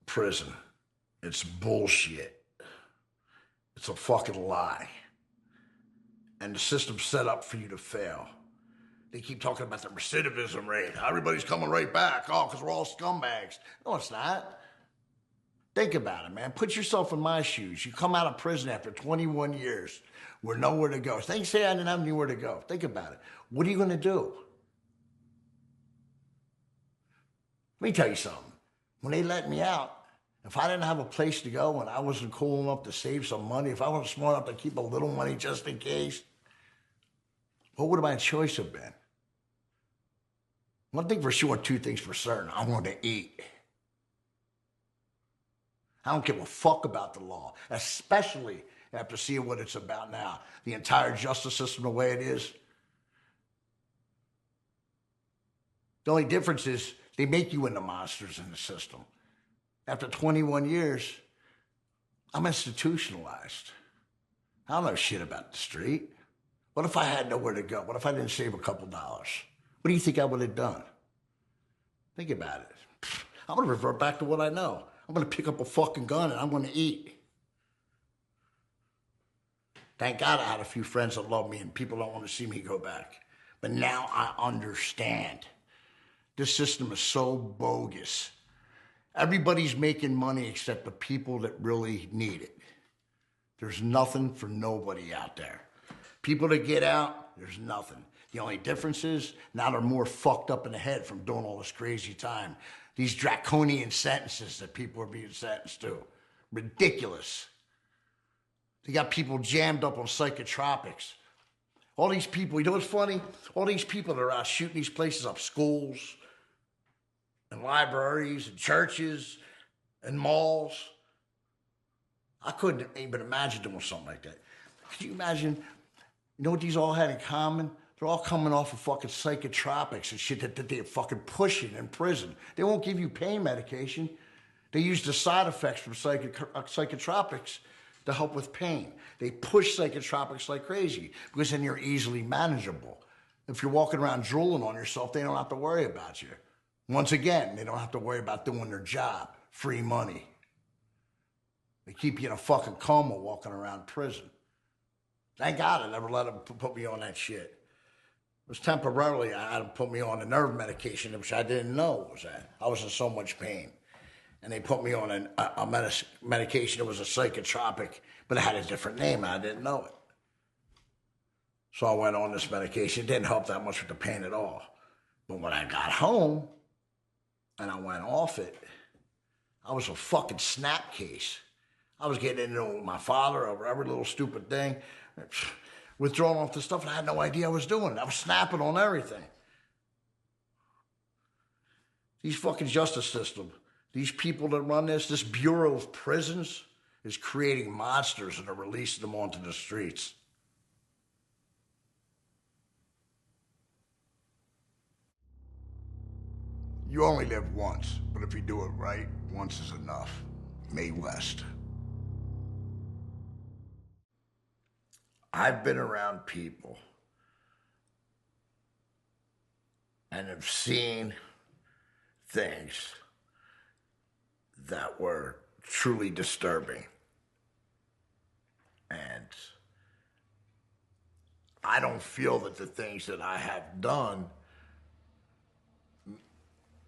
prison. It's bullshit. It's a fucking lie. And the system's set up for you to fail. They keep talking about the recidivism rate. Everybody's coming right back. Oh, because we're all scumbags. No, it's not. Think about it, man. Put yourself in my shoes. You come out of prison after 21 years with nowhere to go. They say I didn't have anywhere to go. Think about it. What are you going to do? Let me tell you something. When they let me out, if I didn't have a place to go and I wasn't cool enough to save some money, if I wasn't smart enough to keep a little money just in case, what would my choice have been? One thing for sure, two things for certain. I want to eat. I don't give a fuck about the law, especially after seeing what it's about now. The entire justice system the way it is. The only difference is they make you into monsters in the system. After 21 years, I'm institutionalized. I don't know shit about the street. What if I had nowhere to go? What if I didn't save a couple dollars? What do you think I would have done? Think about it. I'm going to revert back to what I know. I'm going to pick up a fucking gun and I'm going to eat. Thank God I had a few friends that love me and people don't want to see me go back. But now I understand. This system is so bogus. Everybody's making money except the people that really need it. There's nothing for nobody out there. People that get out, there's nothing. The only difference is now they're more fucked up in the head from doing all this crazy time. These draconian sentences that people are being sentenced to. Ridiculous. They got people jammed up on psychotropics. All these people, you know what's funny? All these people that are out shooting these places up, schools and libraries and churches and malls. I couldn't even imagine doing something like that. Could you imagine, you know what these all had in common? They're all coming off of fucking psychotropics and shit that they're fucking pushing in prison. They won't give you pain medication. They use the side effects from psychotropics to help with pain. They push psychotropics like crazy because then you're easily manageable. If you're walking around drooling on yourself, they don't have to worry about you. Once again, they don't have to worry about doing their job. Free money. They keep you in a fucking coma walking around prison. Thank God I never let them put me on that shit. It was temporarily, I had them put me on a nerve medication, which I didn't know was that. I was in so much pain. And they put me on a medication that was a psychotropic, but it had a different name, and I didn't know it. So I went on this medication. It didn't help that much with the pain at all. But when I got home and I went off it, I was a fucking snapcase. I was getting into it with my father over every little stupid thing, withdrawing off the stuff, and I had no idea I was doing it. I was snapping on everything. These fucking justice system, these people that run this Bureau of Prisons is creating monsters and are releasing them onto the streets. You only live once, but if you do it right, once is enough. Mae West. I've been around people and have seen things that were truly disturbing. And I don't feel that the things that I have done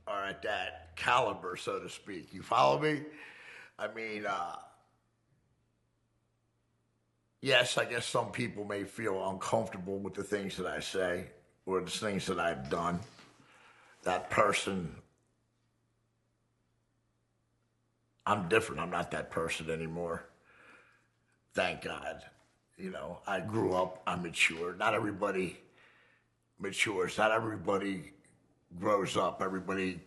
are at that caliber, so to speak. You follow me? I mean, yes, I guess some people may feel uncomfortable with the things that I say or the things that I've done. That person, I'm different. I'm not that person anymore. Thank God. You know, I grew up, I matured. Not everybody matures. Not everybody grows up. Everybody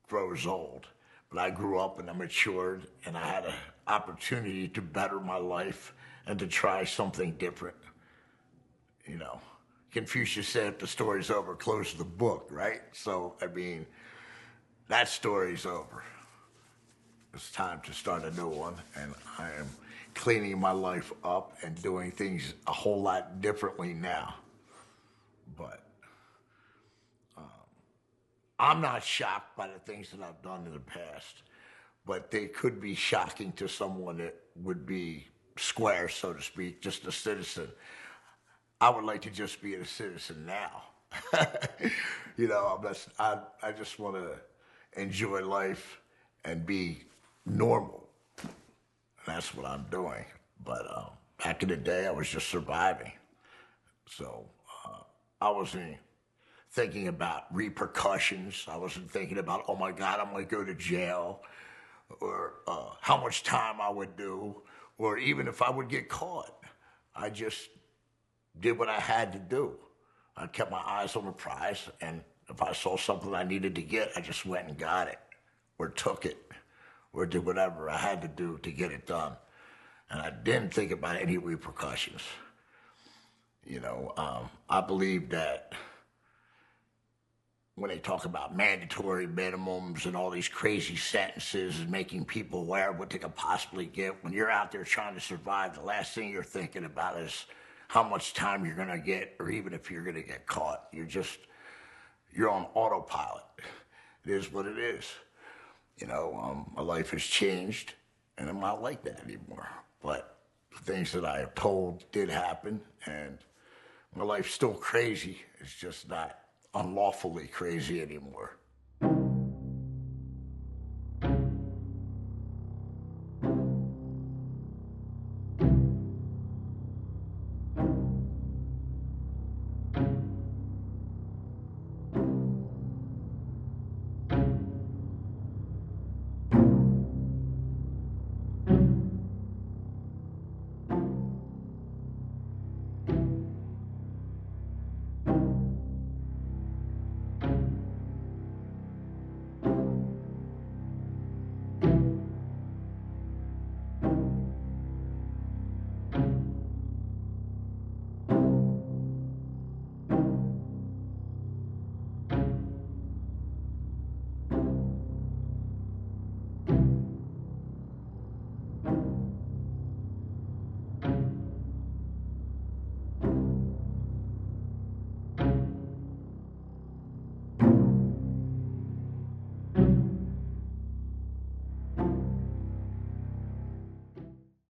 grows old. But I grew up and I matured and I had an opportunity to better my life and to try something different. You know, Confucius said, if the story's over, close the book, right? So, I mean, that story's over. It's time to start a new one, and I am cleaning my life up and doing things a whole lot differently now. But I'm not shocked by the things that I've done in the past, but they could be shocking to someone that would be square, so to speak, just a citizen. I would like to just be a citizen now. You know, I just want to enjoy life and be normal. That's what I'm doing. But back in the day, I was just surviving. So I wasn't thinking about repercussions. I wasn't thinking about, oh my God, I'm going to go to jail, or how much time I would do, or even if I would get caught. I just did what I had to do. I kept my eyes on the prize, and if I saw something I needed to get, I just went and got it, or took it, or did whatever I had to do to get it done. And I didn't think about any repercussions. You know, I believe that when they talk about mandatory minimums and all these crazy sentences and making people aware of what they could possibly get, when you're out there trying to survive, the last thing you're thinking about is how much time you're going to get, or even if you're going to get caught. You're on autopilot. It is what it is. You know, my life has changed, and I'm not like that anymore. But the things that I have told did happen, and my life's still crazy. It's just not unlawfully crazy anymore.